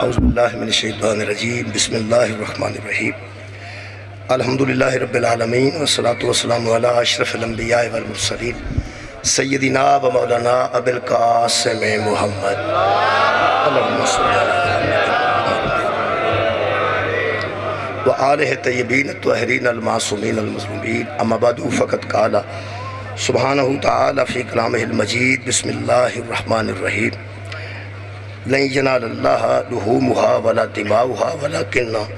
اعوذ باللہ من الشیطان الرجیم بسم اللہ الرحمن الرحیم الحمدللہ رب العالمین والصلاة والسلام علی اشرف الانبیاء والمرسلین سیدنا و مولانا ابی القاسم محمد اللہم صلی علی محمد وآلہ طیبین الطاہرین المعصومین المظلومین اما بعد فقط قال سبحانہ تعالی فی کلامہ المجید بسم اللہ الرحمن الرحیم لن ینال اللہ لحومها ولا دماؤها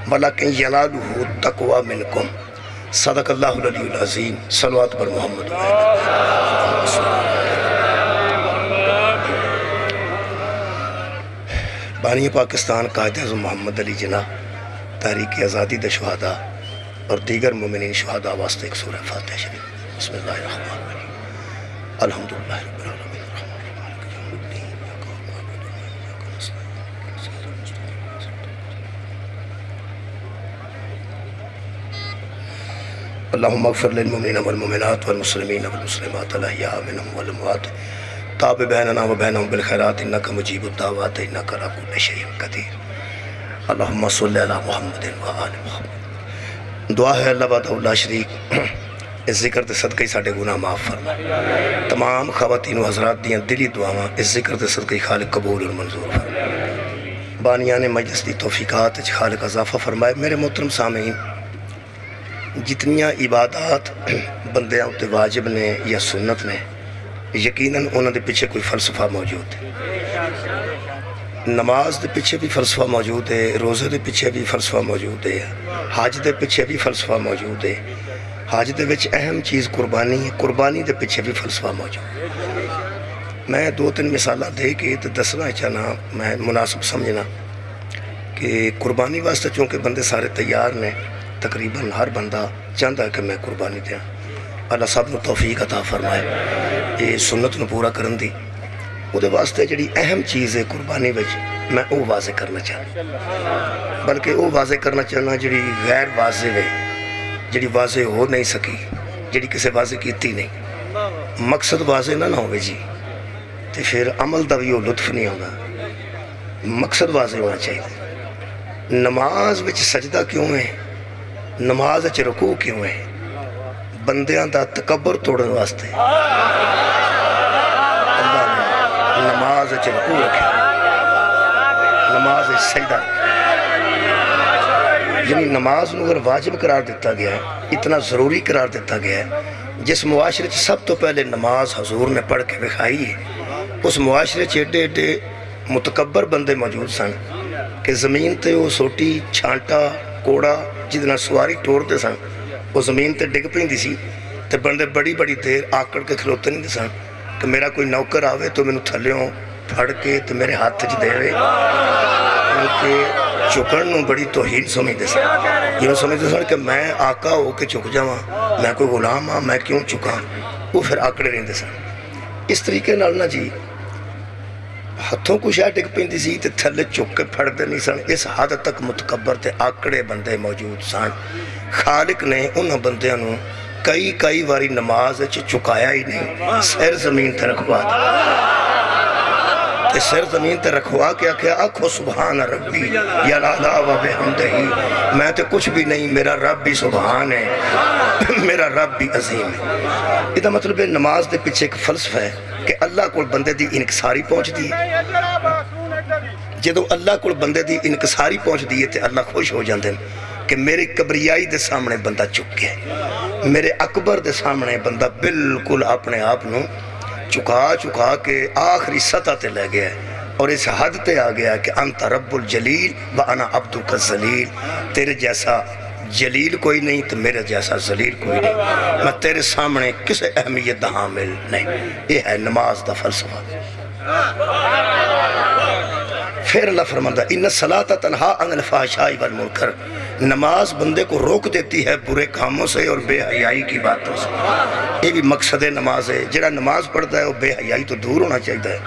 ولکن ینالہ التقوی منکم صدق اللہ العلی العظیم صلوات پر محمد بانی پاکستان قائد اعظم محمد علی جناح تحریک آزادی دے شہداء اور دیگر مومنین شہداء واسطے ایک سورہ فاتحہ شریف بسم اللہ الرحمن الرحیم الحمدللہ رب العالمین اللہم اغفر للمؤمنین والمؤمنات والمسلمین والمسلمات الاحیاء منہم والاموات تاب بیننا و بینہم بالخیرات انکا مجیب الدعوات انکا علی کل شیء قدیر اللہم صلی علی محمد و آل محمد دعا ہے اللہ وحدہ لا شریک اس ذکر دے صدقے ساڑھے گناہ معاف فرما تمام خواتین و حضرات دیاں دلی دعاواں اس ذکر دے صدقے خالق قبول اور منظور فرما بانیان مجلس دی توفیقات خالق اضافہ فرمائے میرے محترم سامعین جتنیاں عبادات بندیاں ہوتے واجب نے یا سنت نے یقیناً انہوں دے پیچھے کوئی فلسفہ موجود ہے نماز دے پیچھے بھی فلسفہ موجود ہے روزے دے پیچھے بھی فلسفہ موجود ہے حج دے پیچھے بھی فلسفہ موجود ہے حج دے وچ اہم چیز قربانی ہے قربانی دے پیچھے بھی فلسفہ موجود ہے میں دو تین مثالہ دے کے دسنا چاہنا میں مناسب سمجھنا کہ قربانی واسطے چونکہ بندے سارے تیار نے تقریباً ہر بندہ چاہتا ہے کہ میں قربانی دیا اللہ سب نو توفیق عطا فرمائے یہ سنت نو پورا کرن دی وہ دے واسطے جڑی اہم چیز ہے قربانی وچ میں او واضح کرنا چاہتا بلکہ او واضح کرنا چاہنا جڑی غیر واضح ہے جڑی واضح ہو نہیں سکی جڑی کسے واضح کیتی نہیں مقصد واضح نہ ہوئے جی تو پھر عمل دا بھی وہ لطف نہیں ہوگا مقصد واضح ہونا چاہیے نماز وچ سجدہ کیوں ہے نماز اچھ رکوع کیوں ہے بندیاں دا تکبر توڑن واسطے اللہ نے نماز اچھ رکوع رکھے نماز اچھ سجدہ یعنی نماز نو اگر واجب قرار دیتا گیا ہے اتنا ضروری قرار دیتا گیا ہے جس معاشرے چھ سب تو پہلے نماز حضور نے پڑھ کے بکھائی ہے اس معاشرے چھ ایڈے ایڈے متکبر بندے موجود سن کہ زمین تے وہ سوٹی چھانٹا کوڑا جدنا سواری ٹور دے سن وہ زمین تے ڈگ پہن دی سی تے بندے بڑی بڑی دیر آکڑ کے کھلوتے نہیں دے سن کہ میرا کوئی نوکر آوے تو میں نو تھلیوں پھڑ کے تو میرے ہاتھ چھ دے وے کیونکہ چکڑ نو بڑی توہین سمجھ دے سن یہ سمجھ دے سن کہ میں آقا ہو کے چک جاواں میں کوئی غلام ہاں میں کیوں چکاں وہ پھر آکڑے نہیں دے سن اس طریقے نالنا جی ہتھوں کو شاہ ڈگ پہن دی سی تے تھلے چک کے پھڑ دے نہیں سن اس حد تک متکبر تے آکڑے بندے موجود سن خالق نے انہاں بندیاں نو کئی واری نماز چکایا ہی نہیں سر زمین تے رکھوا تے سر زمین تے رکھوا کے آکھیا آکھو سبحان ربی یا لالا و بحمدہی میں تے کچھ بھی نہیں میرا رب بھی سبحان ہے میرا رب بھی عظیم ہے یہ مطلب ہے نماز دے پیچھے ایک فلسفہ ہے کہ اللہ کو بندے دی انکساری پہنچ دی ہے جدو اللہ کو بندے دی انکساری پہنچ دی ہے تے اللہ خوش ہو جاندے کہ میری کبریائی دے سامنے بندہ چک گیا میرے اکبر دے سامنے بندہ بالکل اپنے آپ نو چکا کے آخری سطح تے لے گیا اور اس حد تے آ گیا کہ انت رب الجلیل و انا عبدک الذلیل تیرے جیسا جلیل کوئی نہیں تو میرے جیسا ذلیل کوئی نہیں میں تیرے سامنے کسے اہمیت دا حامل نہیں یہ ہے نماز دا فلسفہ پھر اللہ فرماندہ ان الصلاۃ تنہا عن الفحشاء والمنکر نماز بندے کو روک دیتی ہے برے کاموں سے اور بے حیائی کی باتوں سے یہ بھی مقصد نماز ہے جڑا نماز پڑھتا ہے وہ بے حیائی تو دور ہونا چاہیے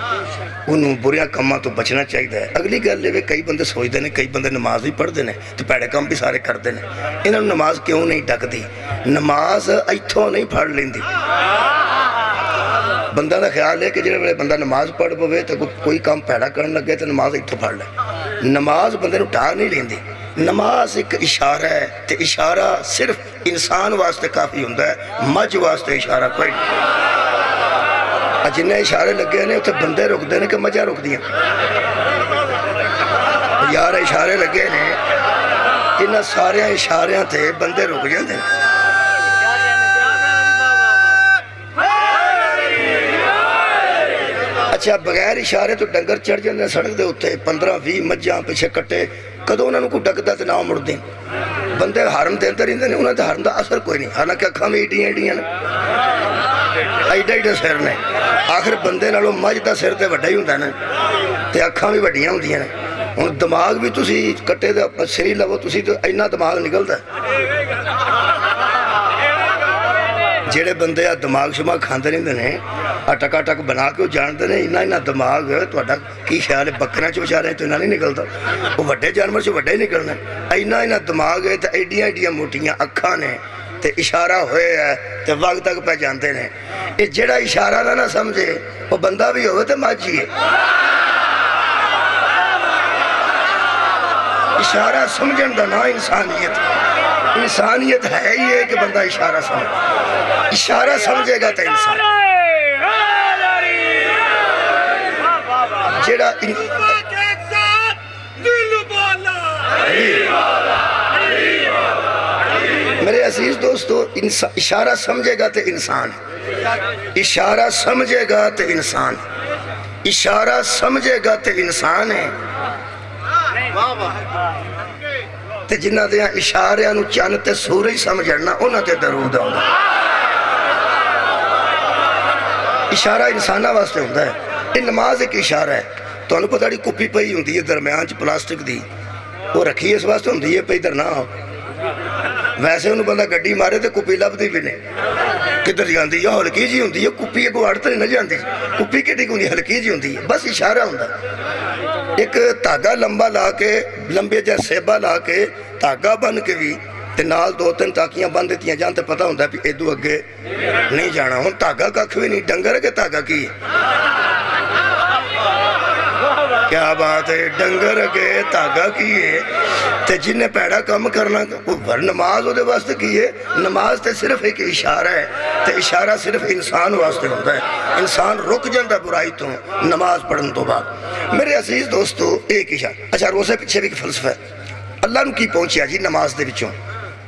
انہوں برے کاموں تو بچنا چاہیے اگلی گل ہے کئی بندے سوچتے ہیں کئی بندے نماز بھی پڑھتے ہیں تو پیڑے کام بھی سارے کرتے ہیں انہوں نے نماز کیوں نہیں ڈکتی نماز ایتھوں نہیں پڑھ لیندی بندہ دا خیال ہے کہ جب بندہ نماز پڑھ پوے تو کوئی کام پیڑا کرن لگے تو نماز ایتھوں پڑھ لے نماز بندے نو ٹھا نہیں لیندی نماز ایک اشارہ ہے تے اشارہ صرف انسان واسطے کافی ہوندہ ہے مجھ واسطے اشارہ کوئی جنہیں اشارے لگے نے اتنے بندے رک دے نے کہ مجھا رک دیا یار اشارے لگے نے انہاں سارے اشاریاں تھے بندے رک جاندے اچھا بغیر اشارے تو ڈنگر چڑھ جاندے سڑک دے ہوتے 15-20 مجھاں پیچھے کٹے کدو انہوں کو ڈکتا تے نہ مڑ دیں بندے حرم دے اندر رہندے نے انہوں نے حرم دا اثر کوئی نہیں حالانکہ اکھاں میں ایڈیاں ایڈا سر نے آخر بندے نالوں مجھ دا سر تے وڈا ہی ہوندہ نا تے اکھاں بھی وڈیاں ہوندیاں نے ہن دماغ بھی تسی کٹے دے سری لو تسی تو اینا دماغ نکلدا جیڑے بندے دماغ شماغ کھاندے رہندے نے اٹک اٹک بنا کے جاندے نے اینا دماغ تہاڈا کی خیال ہے بکریاں چ بیچارے تو اینا نہیں نکلدا وہ وڈے جانور چ وڈا ہی نکلنا اینا دماغ ہے تے ایڈیاں موٹیاں اکھاں نے تے اشارہ ہوئے ہے تے وقت تک پہ جانتے ہیں یہ جڑا اشارہ نہ سمجھے وہ بندہ بھی ہوئے تے ماجی ہے اشارہ سمجھن دا نا انسانیت ہے ہی ہے کہ بندہ اشارہ سمجھے اشارہ سمجھے گا تے انسان جڑا میرے عزیز دوستو اشارہ سمجھے گا تے انسان اشارہ سمجھے گا تے انسان اشارہ سمجھے گا تے انسان ہے تے جنہ دیا اشارے انو چانتے سورج سمجھنا انہ تے درود ہوگا اشارہ انسانہ واسطے ہوندہ ہے یہ نماز ایک اشارہ ہے تو انو پتہ کپی پئی ہوندی ہے درمیان چ پلاسٹک دی وہ رکھی اس واسطے ہوندی ہے پئی در نہ ہو ویسے انہوں بندہ گڈی مارے تے کپی لب دی بھی نہیں کدھر جاندی ہے ہلکی جی ہوندی ہے کپی ایک وارڈ تے نہ جاندی کپی کٹی ہوندی ہلکی جی ہوندی ہے بس اشارہ ہوندہ ایک تاگا لمبا لا کے لمبے جا سیبا لا کے تاگا بن کے بھی تے نال 2-3 تاکیاں بن دیتیاں جانتے پتہ ہوندہ ہے کہ ایدو اگے نہیں جانا ہوں تاگا کا کھوئی نہیں ڈنگر کے تاگا کی کیا بات ہے ڈنگر کے تاگا کیے تے جنہیں پیڑا کم کرنا وہ نماز ہو دے واسطے کیے نماز تے صرف ایک اشارہ ہے تے اشارہ صرف انسان واسطے ہوتا ہے انسان رک جاندہ برائی تو نماز پڑھن تو بعد میرے عزیز دوستو ایک اشارہ اچھا روزے پیچھے بھی فلسفہ ہے اللہ نو کی پہنچیا جی نماز دے بچوں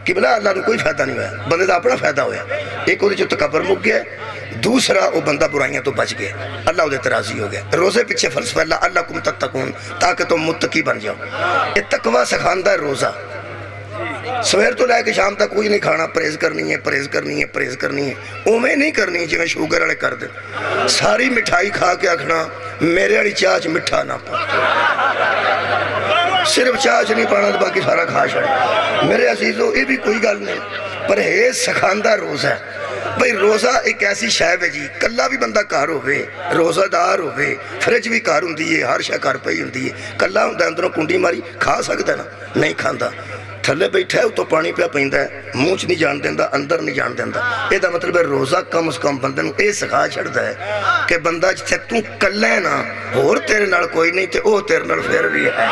کہ بلا اللہ نو کوئی فائدہ نہیں ہوا بندے دا اپنا فائدہ ہویا ایک وہ جو تکبر مک گیا دوسرا وہ بندہ برائیاں تو بچ گیا اللہ وہ دے راضی ہو گیا روزے پیچھے فلسفہ اللہ کم تتقون تاکہ تم متقی بن جاؤ یہ تقوی سکھاندہ ہے روزہ سویر تو لائے کہ شام تک کوئی نہیں کھانا پریز کرنی ہے اومیں نہیں کرنی جو میں شوگر والے کر دیں ساری مٹھائی کھا کے آکھنا میرے والی چاچ مٹھا نہ پا صرف چاچ نہیں پانا تو باقی سارا کھا چھڑے میرے عزیزو یہ بھی کوئی گل نہیں پر ہے سکھاندہ روزہ ہے بھئی روزہ ایک ایسی شاہب ہے جی کلہ بھی بندہ کار ہوئے روزہ دار ہوئے فرج بھی کار ہوں دیئے ہر شاہ کار پئی ہوں دیئے کلہ ہوں دے اندروں کنڈی ماری کھا سکتا ہے نا نہیں کھاندہ تھلے بیٹھا ہے تو پانی پہ پہندہ ہے مونچ نہیں جان دیندہ اندر نہیں جان دیندہ یہ دا مطلب ہے روزہ کم از کم بندے اے سکھا چھڑتا ہے کہ بندہ جتے تو کلہ ہے نا اور تیرے نال کوئی نہیں تے او تیرے نال پھر بھی ہے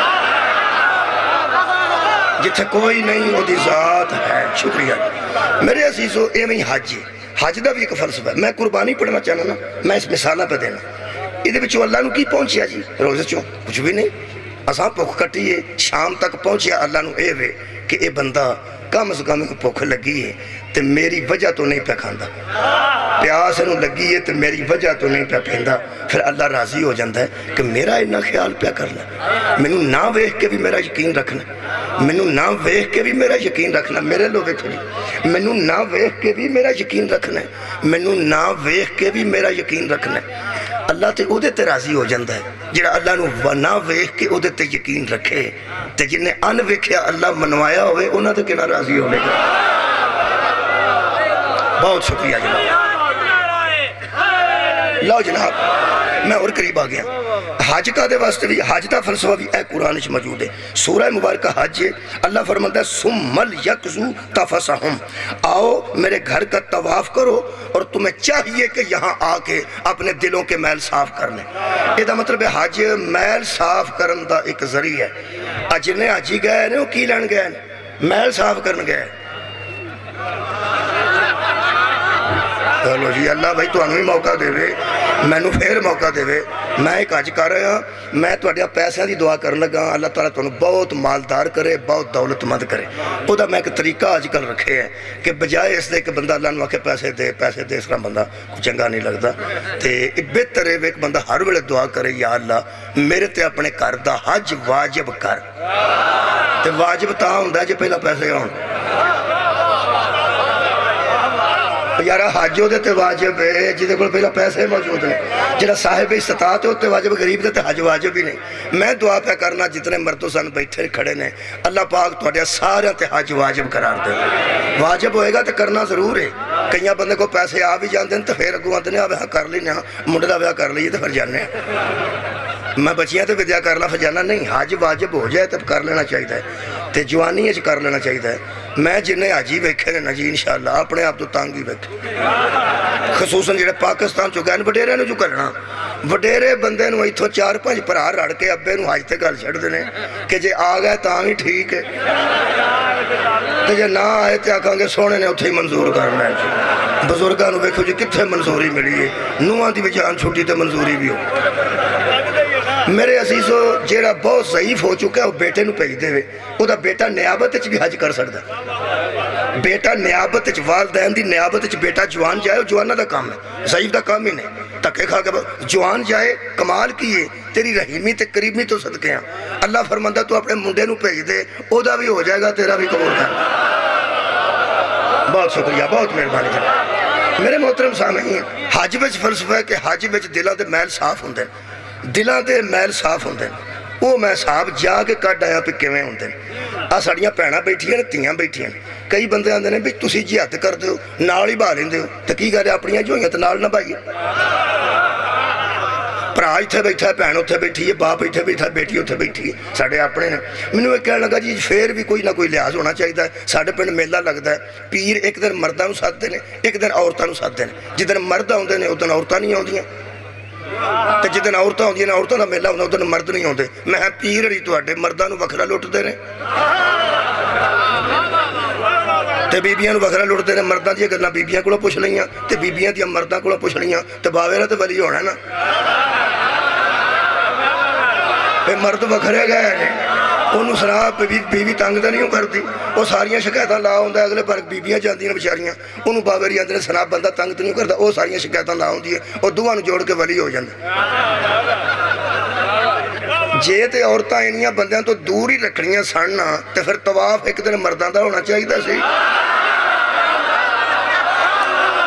جتے کوئی نہیں وہ دی ذات ہے شکریہ میرے عزیزو اے میں حج دا بھی ایک فلسفہ ہے میں قربانی پڑھنا چاہنا نا میں اس مثالہ پہ دینا ادھے بچو اللہ نو کی پہنچیا جی روزے چوں کچھ بھی نہیں اساں پوکھ کٹیے شام تک پہنچیا اللہ نو اے وے کہ اے بندہ کم از کم پوکھ لگی ہے تے میری وجہ تو نہیں پہ کھاندہ پیاس انہوں لگی ہے تے میری وجہ تو نہیں پہ پھیندہ پھر اللہ راضی ہو جاندہ ہے کہ میرا انہا خیال پہ کرنا میں نہ ویخ کے بھی میرا یقین رکھنا میں نہ ویخ کے بھی میرا یقین رکھنا میرے لو ویکھو جی میں نہ ویخ کے بھی میرا یقین رکھنا میں نہ ویخ کے بھی میرا یقین رکھنا اللہ تے او دے تے راضی ہو جاندہ ہے جڑا اللہ نو نہ ویخ کے او دے تے یقین رکھے تے جنہیں ان ویکھیا اللہ منوایا ہوئے انہاں تے کنا راضی ہو لے گا بہت شکریہ جناب لو جناب میں اور قریب آ گیا حج کا دے واسطے بھی حج دا فلسفہ بھی اے قرآن وچ موجود ہے. سورہ مبارکہ حج ہے. اللہ فرماتا ہے ثم لیقضوا تفثہم، آؤ میرے گھر کا طواف کرو اور تمہیں چاہیے کہ یہاں آ کے اپنے دلوں کے میل صاف کر لیں. یہ مطلب ہے حج میل صاف کرن دا ایک ذریعہ ہے. جنہیں حجی گئے نے وہ کی لین گئے میل صاف کرن گئے. چلو جی اللہ بھائی تو ہی موقع دے وے، میں نو پھر موقع دے وے. میں ایک حج کر رہا ہوں، میں توڑیا پیسے دی دعا کرن لگا. اللہ تعالیٰ تو بہت مالدار کرے، بہت دولت مند کرے. وہ دا میں ایک طریقہ آج کل رکھے ہیں کہ بجائے اس دے کہ بندہ اللہ نو کہ پیسے دے اس طرح بندہ کو چنگا نہیں لگتا. تے بہتر ہے ایک بندہ ہر ویلے دعا کرے یا اللہ میرے تے اپنے گھر دا حج واجب کر. تے واجب تاں ہوندا ہے جے پہلا پیسے ہون. یارا حج ہو دیتے واجب ہے جیدے کو پہلا پیسے موجود ہیں. جنہا صاحب استطاعت ہوتے واجب، غریب دیتے حج واجب ہی نہیں. میں دعا پہ کرنا جتنے مردوں سن بیٹھے کھڑے نے اللہ پاک تو سارے تے حج واجب قرار دے. واجب ہوئے گا تو کرنا ضرور ہے. کئی بندے کو پیسے آ بھی جاندے ہیں تو پھر اگوں آتے ہیں آپ کر لینے منڈے دا بیاہ کر لیے تو پھر جانے ہیں. میں بچیاں تے ودیا کرنا پھر جانا نہیں. حج واجب ہو جائے تو کر لینا چاہیے تے جوانی اچ کر لینا چاہیے. میں جنہیں حجی ویکھے نے نا جی انشاءاللہ اپنے آپ تو تانگ ہی ویکھے. خصوصاً جڑے پاکستان چو گئے وڈیرے نے جو کرنا وڈیرے بندے نو ایتھوں 4-5 بھرا رڑ کے ابے نو حج تے گل چھڑ دینے کہ جے آ گئے تاں ہی ٹھیک ہے تے جے نہ آئے تے آکھاں گے سونے نے اتھے ہی منظور کرنا ہے. بزرگاں نو ویکھو جی کتھے منظوری ملی ہے. نوہاں دی بھی جان چھوٹی تے منظوری بھی ہو. میرے عزیزو جیڑا بہت ضعیف ہو چکا ہے وہ بیٹے نو بھیج دے وے. وہ دا بیٹا نیابت وچ بھی حج کر سکتا ہے. بیٹا نیابت وچ والدین دی نیابت وچ بیٹا جوان جائے وہ جوانہ دا کام ہے، ضعیف دا کام ہی نہیں. تکے کھا کے جوان جائے کمال کیے تیری رحیمی تے قریبی تو صدقے ہیں. اللہ فرماندہ تو اپنے منڈے نو بھیج دے او دا بھی ہو جائے گا تیرا بھی قبول کر. بہت شکریہ، بہت مہربانی جناب. میرے محترم سامعین حج وچ فلسفہ ہے کہ حج وچ دلاں دے میل صاف ہوندے ہیں. دلاں دے میل صاف ہوندے ہیں. وہ میں صاحب جا کے کٹ آیا پہ کیویں ہوندے ہیں. ساڑیاں پیڑاں بیٹھیاں نے تیاں بیٹھیاں نے. کئی بندے آندے نے بھی تسی جہاد کر دے ہو نال ہی باہ لیندے ہو تو کی کرے اپنیاں جو ہوئیں تو نال نہ بھائیے. پرا اتھے بیٹھا ہے، بہن اتھے بیٹھی ہے، باپ اتھے بیٹھا ہے، بیٹی اتھے بیٹھی ہے. ساڑھے اپنے نے میں نے کہنے لگا جی پھر بھی کوئی نہ کوئی لحاظ ہونا چاہیے ہے. ساڑھے پنڈ میلہ لگتا ہے. پیر ایک دن مرداں نو ساتھ دینے ایک دن عورتاں نو ساتھ دینے. جدن مرداں ہوندے نے ادن عورتاں نہیں ہوندیاں تے جدن عورتاں ہوندیاں نے عورتاں دا میلہ ہوندا ادن مرد نہیں ہوندے. میں پیر ہی تواڈے مرداں نو وکھرا لٹ دے نے تے بیبیاں نو وکھرا لٹ دے نے. مرداں دی گلاں بیبیاں کولوں پوچھ لئیاں تے بیبیاں دی مرداں کولوں پوچھ لئیاں تے باوے تے ولی ہونا نا. اے مرد وکھرے گئے نے انہوں سنا بیوی تنگ دا نہیں کر دی. وہ ساریاں شکایتاں لا ہوندہ ہے. اگلے پر بیبیاں جاندی ہیں بچاریاں انہوں باوری آندے نے سنا بندہ تنگ دا نہیں کرتا. وہ ساریاں شکایتاں لا ہوندی ہے. وہ دوہاں نو جوڑ کے ولی ہو جاندے. جے تے عورتاں انیاں بندیاں تو دور ہی رکھنیاں سننا تے پھر طواف ایک دن مرداں دا ہونا چاہیے دا سی.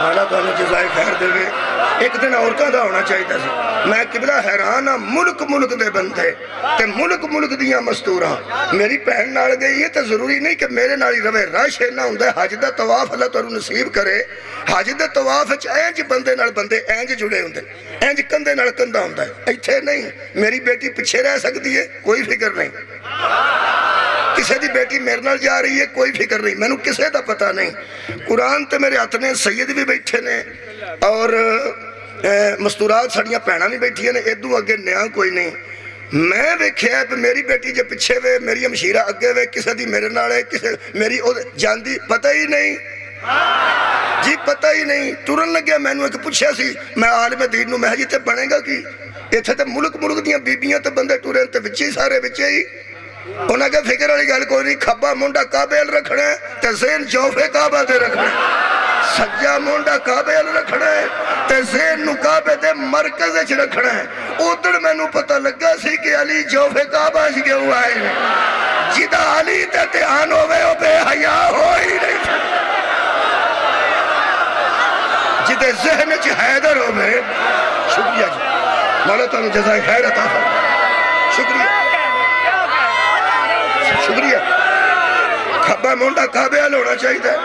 اللہ تعالیٰ جزائے خیر دے گے. ایک دن عورتاں دا ہونا چاہیے دا سی. میں قبلہ حیران ہاں ملک دے بندے تے ملک دیاں مستوراں میری پہن نال گئی ہے تو ضروری نہیں کہ میرے نالی روے رش نہ ہوندہ ہے. حج دا طواف اللہ تعالیٰ نصیب کرے. حج دا طواف اینج بندے نال بندے اینج جڑے ہوندے اینج کندے نال کندہ ہوندہ ہے. ایتھے نہیں میری بیٹی پچھے رہ سکتی ہے کوئی فکر نہیں. کسے دی بیٹی میرے نال جا رہی ہے کوئی فکر نہیں. میں نے کسے دا پتہ نہیں. قرآن تے میرے ہاتھ نے سید بھی بیٹھے نے اور مستورات سڑیاں پہنا بھی بیٹھی ہیں. ادو اگے نیا کوئی نہیں. میں ویکھیا ہے میری بیٹی جے پچھے وے میری ہمشیرہ اگے وے کسے دی میرے نالے کسے میری جاندی پتہ ہی نہیں جی پتہ ہی نہیں. ترن لگیا میں نے ایک پوچھا سی میں عالم دین نو میں جی تے بنے گا کی ایتھے تے ملک دیاں بیبیاں تے بندے ٹورے تے وچے ہی سارے وچے ہی. انہاں کہ فکر والی گل کوئی نہیں. کھبا منڈا کعبے رکھنا ہے تے ذہن جوفے کعبہ دے رکھنا ہے. سجا منڈا کعبے رکھنا ہے تے ذہن نو کعبے دے مرکز وچ رکھنا ہے. ادھر میں نو پتہ لگا سی کہ علی جوفے کعبہ وچ گئے ہوا ہے. جدا علی تے دھیان ہوئے او بے حیا ہو ہی نہیں. جدے ذہن وچ حیدر ہوئے. شکریہ جی مولا تعالیٰ جزائے خیر عطا فرمائے. شکریہ شکریہ. کھبا منڈا کعبے ہونا چاہیے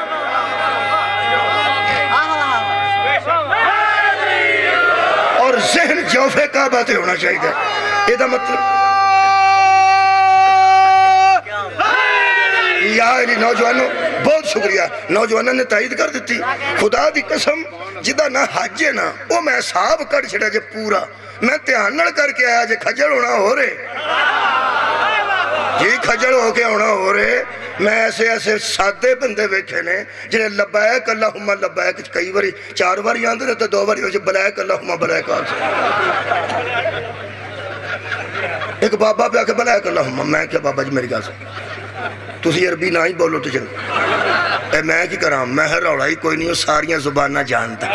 اور ذہن جوفے کعبہ تے ہونا چاہیے. یہ مطلب یار نوجوانوں بہت شکریہ، نوجوانوں نے تائید کر دیتی. خدا دی قسم جدہ نہ حج ہے نا وہ میں صاحب کر چھڑا جے پورا میں تیانڑ کر کے آیا جے کھجڑ ہونا ہو رہے جی کھجڑ ہو کے ہونا ہو رہے. میں ایسے سادے بندے بیٹھے نے جنہیں لبیک اللہم لبیک کئی باری 4 باری آندے نے تو 2 باری ہو جے بلیک اللہم بلیک آتے. ایک بابا پہ آکے بلیک اللہم میں کیا بابا جی میری گا سکتا تُسی عربی نہ ہی بولو تو چلو میں کی کرام میں روڑا ہی کوئی نہیں ہو ساریاں زبانہ جانتا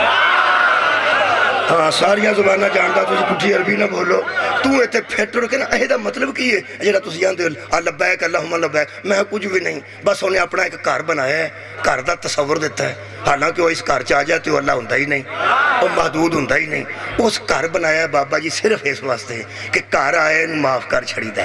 ہاں ساریاں زبانہ جانتا تُسی کچھی عربی نہ بولو تو ایتے پھیٹر کے نا اہدہ مطلب کی ہے جیڑا تُسی جانتے ہو لبیک اللہم لبیک میں کچھ بھی نہیں بس انہیں اپنا ایک کار بنایا ہے کار دا تصور دیتا ہے حالانکہ وہ اس کار چاہ جاتے ہو اللہ ہوندہ ہی نہیں وہ محدود ہوندہ ہی نہیں اس کار بنایا ہے بابا جی صرف اس واسطے کہ کار آئے نو معاف کر چھڑی دے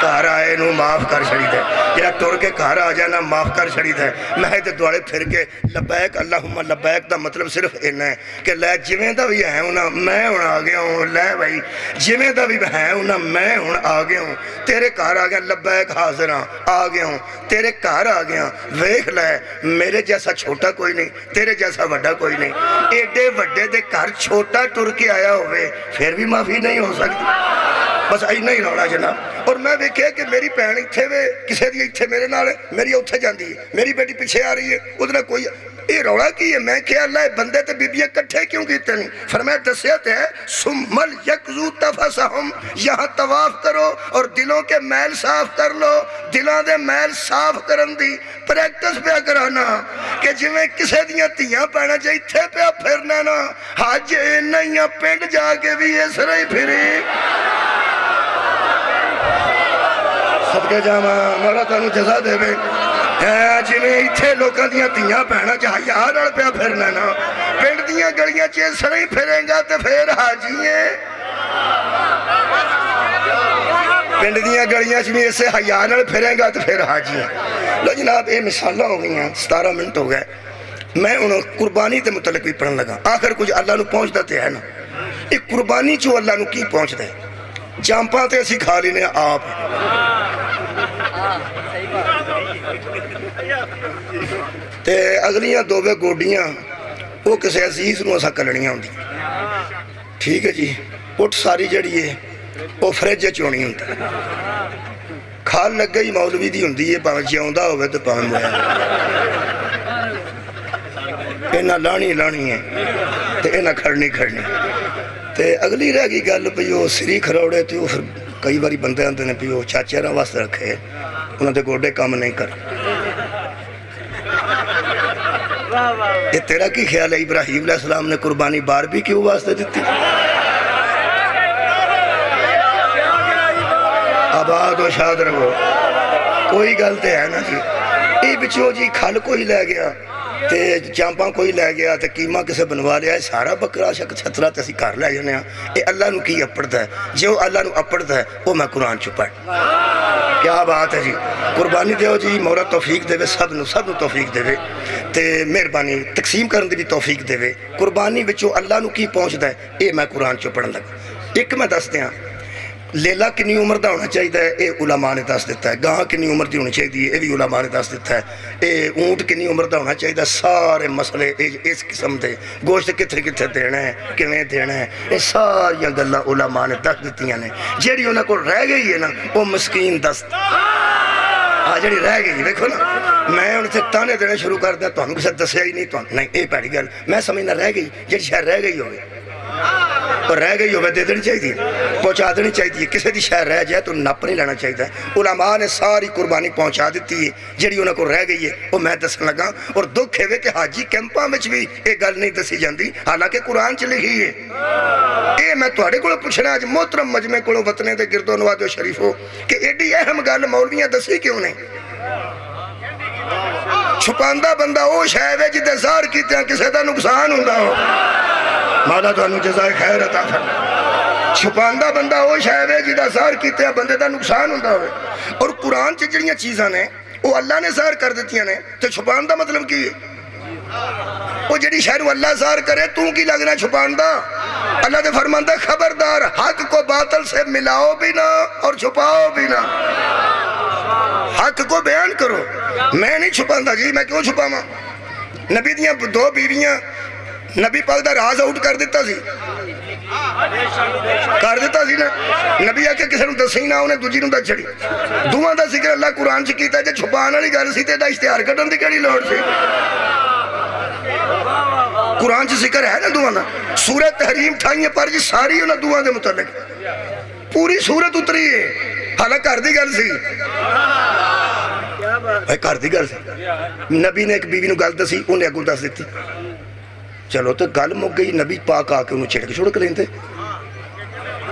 کار آئے نو معاف کر چھڑی دے جیڑا ٹور کے کار آ جانا معاف کر چھڑی دے میں تے دوڑے پھر کے لبیک اللہم لبیک دا مطلب صرف انہ ہے کہ لے جویں دا بھی ہے انہا میں انہا آ گیا ہوں لے بھائی جویں دا بھی ہے انہا میں انہا آ گیا ہوں تیرے کار آ گیا لبیک حاضران آ گیا ہوں تیرے کار آ گیا ویکھ لے میرے جیسا چھوٹا کوئی نہیں تیرے جیسا وڈا کوئی نہیں ایڈے وڈے دے کار چھوٹا ٹر کے آیا ہوئے پھر بھی معافی نہیں ہو سکتی بس اینا ہی روڑا جناب. اور میں دیکھے کہ میری پہن اتھے وے کسے دی اتھے میرے نال میری اتھے جاندی ہے میری بیٹی پیچھے آ رہی ہے ادھر کوئی یہ روڑا کی ہے میں کہ اللہ بندے تے بیبیاں کٹھے کیوں کیتے نہیں فرمایا دسیت ہے سمل یکزو تفسہم یہاں طواف کرو اور دلوں کے میل صاف کر لو دلوں دے میل صاف کرن دی پریکٹس پہ کرانا کہ جویں کسے دیاں تیاں پہنا چاہی تھے پہ پھرنا نا حج نہیں پینڈ جا کے بھی اس رہی پھری صدقے جامع مولا تانو جزا دے بے جنہیں اتھے لوکاں دیاں تیاں پہنا چاہا یار اڑ پہ پھرنا نا پینڈ دیاں گڑیاں چیز سڑی پھریں گا تے پھر حاجی ہیں پینڈ دیاں گڑیاں چیز اسے حیان اڑ پھریں گا تے پھر حاجی ہیں. لو جناب یہ مثالہ ہو گئی ہیں 17 منٹ ہو گئے میں انہوں قربانی تے متعلق بھی پڑھن لگا آخر کچھ اللہ نو پہنچ دیتے ہیں نا ایک قربانی چو اللہ نو کی پہنچ دے جامپاں تے اسی کھا لینے آپ تے اگلیاں دوبے گوڑیاں وہ کسے عزیز نو اسا کلڑیاں ہوں دی ٹھیک ہے جی پٹ ساری جڑی ہے وہ فریج چونی ہوں دی کھال لگ گئی مولوی دی ہوں دی پاہم جیوندہ ہوئے تو پاہم ہوئے اینا لانی ہے تے اینا کھڑنی تے اگلی رہ گئی گل پیو سری کھروڑے تے پھر کئی باری بندے آندے نے پیو چاچے رہا واسطے رکھے انہوں نے گوڑے کام نہیں کر یہ تیرا کی خیال ہے ابراہیم علیہ السلام نے قربانی بار بھی کیوں واسطے دیتی آباد و شاد رہو کوئی گلتے ہے نا جی ای بچو جی کھل کوئی لے گیا تے چامپاں کوئی لے گیا تے قیمہ کسے بنوا لیا ہے سارا بکرا شک چھترہ تے سی کار لے جانے ہیں اے اللہ نو کی اپڑتا ہے جو اللہ نو اپڑتا ہے وہ میں قرآن چھپڑ کیا بات ہے جی قربانی دے ہو جی مولا توفیق دے وے سب نو توفیق دے وے تے مہربانی تقسیم کرن دے بھی توفیق دے وے قربانی وچو اللہ نو کی پہنچ دے اے میں قرآن چھپڑن لگا ایک میں دس دیا لیلہ کنی عمر دا ہونا چاہیے ہے اے علماء نے دس دیتا ہے گاہ کنی عمر دی ہونی چاہیے اے بھی علماء نے دس دیتا ہے اے اونٹ کنی عمر دا ہونا چاہیے سارے مسئلے اس قسم دے گوشت کتھے کتھے دینا ہے کیویں دینا ہے اے ساریاں گلہ علماء نے دس دیتیاں نے جیڑی انہاں کو رہ گئی ہے نا وہ مسکین دست جیڑی رہ گئی دیکھو نا میں انہیں سے تانے دینے شروع کر دیا تو ہم کسے دسیا ہی نہیں اے پیڑی گل میں سمجھنا رہ گئی جیڑی شہر رہ گئی ہوئے اور رہ گئی ہوئے دے دینی چاہیے پہنچا دینی چاہیے کسی دی شہر رہ جائے تو نپ نہیں لینا چاہیے علماء نے ساری قربانی پہنچا دیتی ہے جیڑی انہوں کو رہ گئی ہے وہ میں دسن لگا اور دکھ ہے کہ حاجی کیمپاں میں بھی ایک گل نہیں دسی جاندی حالانکہ قرآن چ لکھی ہے اے میں تواڈے کولوں پوچھنا اج محترم مجمع کولوں وطنے دے گردو نوادو شریفو کہ ایڈی اہم گل مولویاں دسی کیوں نہیں چھپاندہ بندہ وہ شاید ہے جدے ظاہر کیتے ہیں کسے دا نقصان ہوندا ہو مولا تو انہوں جزائے خیر عطا فرمائے چھپاندہ بندہ وہ شاید ہے جدہ ظاہر کیتے ہیں بندے دا نقصان ہوندا ہوئے اور قرآن چ جڑیاں چیزاں نے وہ اللہ نے ظاہر کر دیتی ہیں تو چھپاندہ مطلب کی ہے وہ جڑی شہر اللہ زار کرے تو کی لگنا چھپاندہ اللہ دے فرماندہ خبردار حق کو باطل سے ملاؤ بھی نہ اور چھپاؤ بھی نہ حق کو بیان کرو میں نہیں چھپاندہ جی میں کیوں چھپاما نبی دیاں دو بیویاں نبی پاک دا راز آؤٹ کر دیتا سی نا نبی آکے کسے نو دسی نہ انہیں دوجی نو دا چھڑی دوہاں دا ذکر اللہ قرآن سے کیتا ہے جے چھپانا نہیں گل سی تے دا اشتہار کٹن دی کیڑی لوڑ سی قرآن سے ذکر ہے نا دوہاں دا سورہ تحریم ٹھائیے پر جی ساری انہاں دوہاں دے متعلق پوری سورت اتری ہے حالانکہ کر دی گل سی کر دی گل سی نبی نے ایک بیوی نو گل دسی انہیں اگوں دس دیتی چلو تو گل مک گئی نبی پاک آ کے انہوں چھڑک چھوڑک لیندے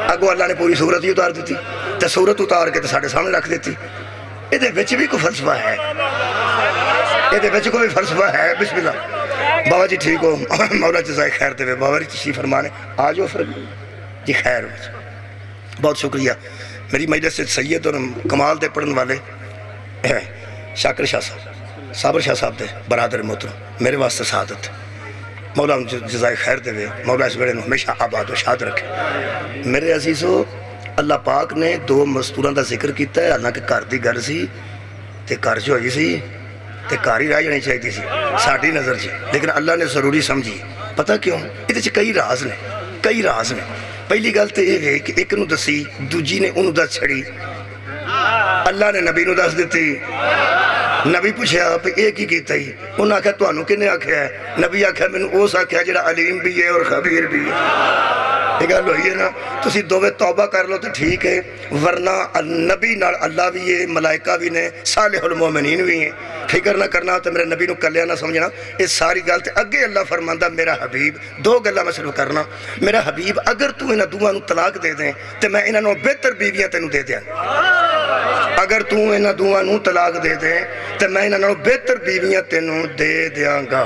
اگو اللہ نے پوری صورت ہی اتار دیتی تے صورت اتار کے تے ساڑھے سامنے رکھ دیتی یہ بچ بھی کوئی فلسفہ ہے یہ بچ کوئی فلسفہ ہے بسم اللہ بابا جی ٹھیک ہو مولا جزائے خیر دے بابا جی تشریف فرمانے آج ہو فرق جی خیر بہت شکریہ میری مجلس سے سید اور کمال دے پڑھن والے شاکر شاہ صاحب صابر شاہ صاحب دے برادر محترم میرے واسطے سعادت مولا جزائے خیر دے مولا اس بڑے ہمیشہ آباد و شاد رکھے میرے عزیزو اللہ پاک نے دو مستوران دا ذکر کیتا ہے حالانکہ کار دی گر سی تے کار جو ہوئی سی تے کاری رہ جانی چاہیے سی ساڑھی نظر جی لیکن اللہ نے ضروری سمجھی پتہ کیوں یہ تے کئی راز نے پہلی گل تے یہ ہے کہ ایک نو دسی دوجی نے انہوں دس چھڑی اللہ نے نبی نو دس دیتی نبی پوچھے آپ ایک ہی کیتا ہی انہوں نے آکھا تو انہوں کنے آکھا ہے نبی آکھا میں نے اوس آکھا جڑا علیم بھی ہے اور خبیر بھی ہے یہ گل ہوئی ہے نا تسی دووے توبہ کر لو تو ٹھیک ہے ورنہ نبی نال اللہ بھی ہے ملائکہ بھی نے صالح المومنین بھی ہیں فکر نہ کرنا تو میرے نبی نو کلیا نہ سمجھنا اس ساری گل تے اگے اللہ فرماندہ میرا حبیب دو گلہ میں صرف کرنا میرا حبیب اگر تو انہاں دوہاں نو طلاق دے دیں تو میں انہاں نو بہتر بیویاں تینوں دے دیں اگر تو انہاں دوہاں نو طلاق دے دیں تو میں انہاں نو بہتر بیویاں تینوں دے دیاں گا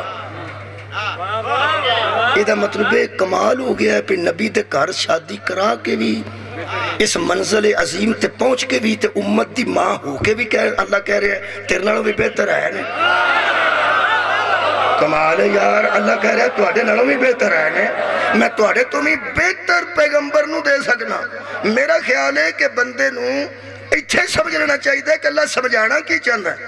یہ مطلب کمال ہو گیا ہے پھر نبی دے گھر شادی کرا کے بھی اس منزل عظیم تے پہنچ کے بھی تے امت دی ماں ہو کے بھی اللہ کہہ رہے ہیں تیرے نالوں بھی بہتر ہے نا کمال ہے یار اللہ کہہ رہے ہیں تواڈے نالوں بھی بہتر ہے نا میں تواڈے تو بھی بہتر پیغمبر نو دے سکنا میرا خیال ہے کہ بندے نو اتھے سمجھ لینا چاہیے کہ اللہ سمجھانا کی چاہتا ہے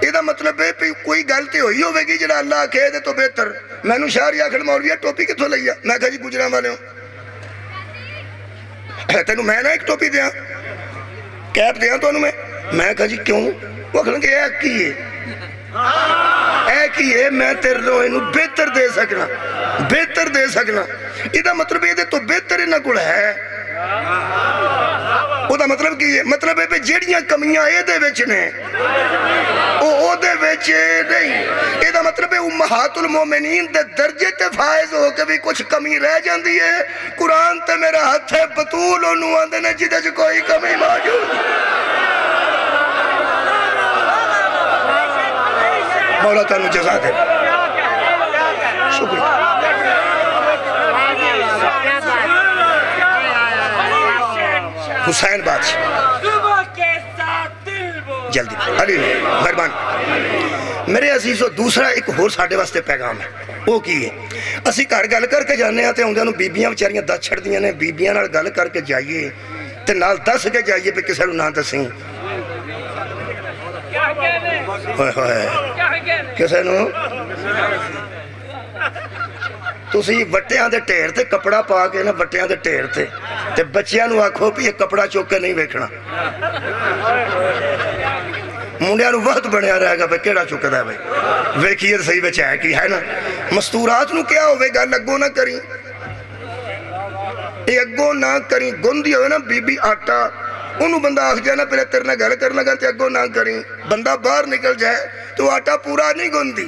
یہ مطلب ہے کوئی گلتی ہوئی ہوئے گی جڑا اللہ کہے دے تو بہتر میں نو شہر آخر مولویہ ٹوپی کتھوں لیا میں کہا جی گجرا والے ہوں تینوں میں نہ ایک ٹوپی دیا کیپ دیا تو انہوں میں کہا جی کیوں وہ کہا کہ ایک کی ہے ایک ہی ہے میں تیرے لو انہوں بہتر دے سکنا یہ مطلب یہ دے تو بہتر انہوں کو ہے وہ دا مطلب کی ہے مطلب ہے پہ جیڑیاں کمیاں اے دے ویچ نے او دے ویچ نہیں یہ دا مطلب ہے امہات المومنین دے درجے تے فائز ہو کے بھی کچھ کمی رہ جاندی ہے قرآن تے میرا ہاتھ ہے بطول انہوں آندے نے جدے جو کوئی کمی موجود مولا تانو جزا دے شکریہ حسین بادشاہ جلدی علی مہربان میرے عزیزو دوسرا ایک اور ساڑھے واسطے پیغام ہے وہ کی ہے اسی گھر گل کر کے جانے آتے ہوں انہوں بیبیاں بچاریاں دس چھڑ دیاں نے بیبیاں نال گل کر کے جائیے تے نال دس کے جائیے پہ کسے نہ دسیں کسے نو تسی وٹیاں دے ٹھیر تے کپڑا پا کے نا وٹیاں دے ٹھیر تے بچیاں نو آکھو بھی یہ کپڑا چوک کے نہیں ویکھنا منڈیاں نو وقت بنیا رہے گا بھئی کیڑا چکتا ہے بھئی ویکھیے صحیح بچہ ہے کی ہے نا مستورات نو کیا ہوئے گا لگو نہ کریں اگو نہ کریں گندی ہوئے نا بی بی آٹا انہوں بندہ آخ جانا پہلے ترنا گھر کرنا گا تے اگو نہ کریں بندہ باہر نکل جائے تو آٹا پورا نہیں گندی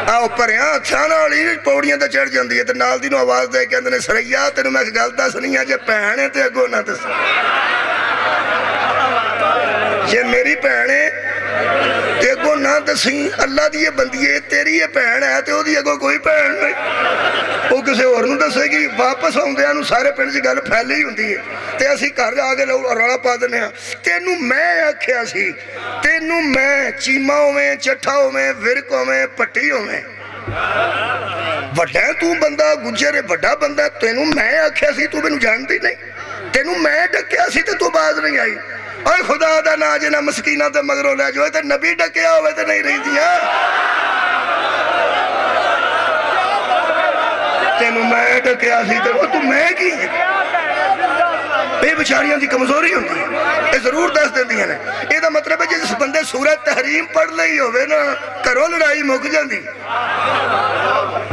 آؤ پریاں چھانا والی پوڑیاں تے چڑھ جاندی ہے تے نال دی نو آواز دے کے اندر سریا تے نو میں گل دس نہیں ہے جے پہنے تے اگو نہ دس یہ میری پہنے تے اگو نہ دسیں اللہ دی یہ بندی ہے تیری یہ پہن ہے تے او دی اگو کوئی پہن نہیں وہ کسے اور نو دسے گی واپس آؤندے نو سارے پہن سے گل پھیلی ہی ہوندی ہے تے اسی گھر آگے روڑا پا دینے ہیں تینوں میں آکھیا سی تینوں میں چیمہ ہوئے چٹھا ہوئے ورک ہوئے پٹی ہوئے وڈا تو بندہ گجر وڈا بندہ تینوں میں آکھیا سی تو مینوں جانتی نہیں تینوں میں ڈکیا سی تے تو باز نہیں آئی اوے خدا دا نا جنا مسکینہ تے مگروں لے جو تے نبی ڈکیا ہوئے تے نہیں رہی دیا تینوں میں ڈکیا سی تے تو میں کی بے بچاریاں دی کمزوری ہوندی یہ ضرور دس دیں دیاں نے یہ دا مطلب ہے جس بندے سورہ تحریم پڑھ لئی ہوئے نا کرو لڑائی مک جاندی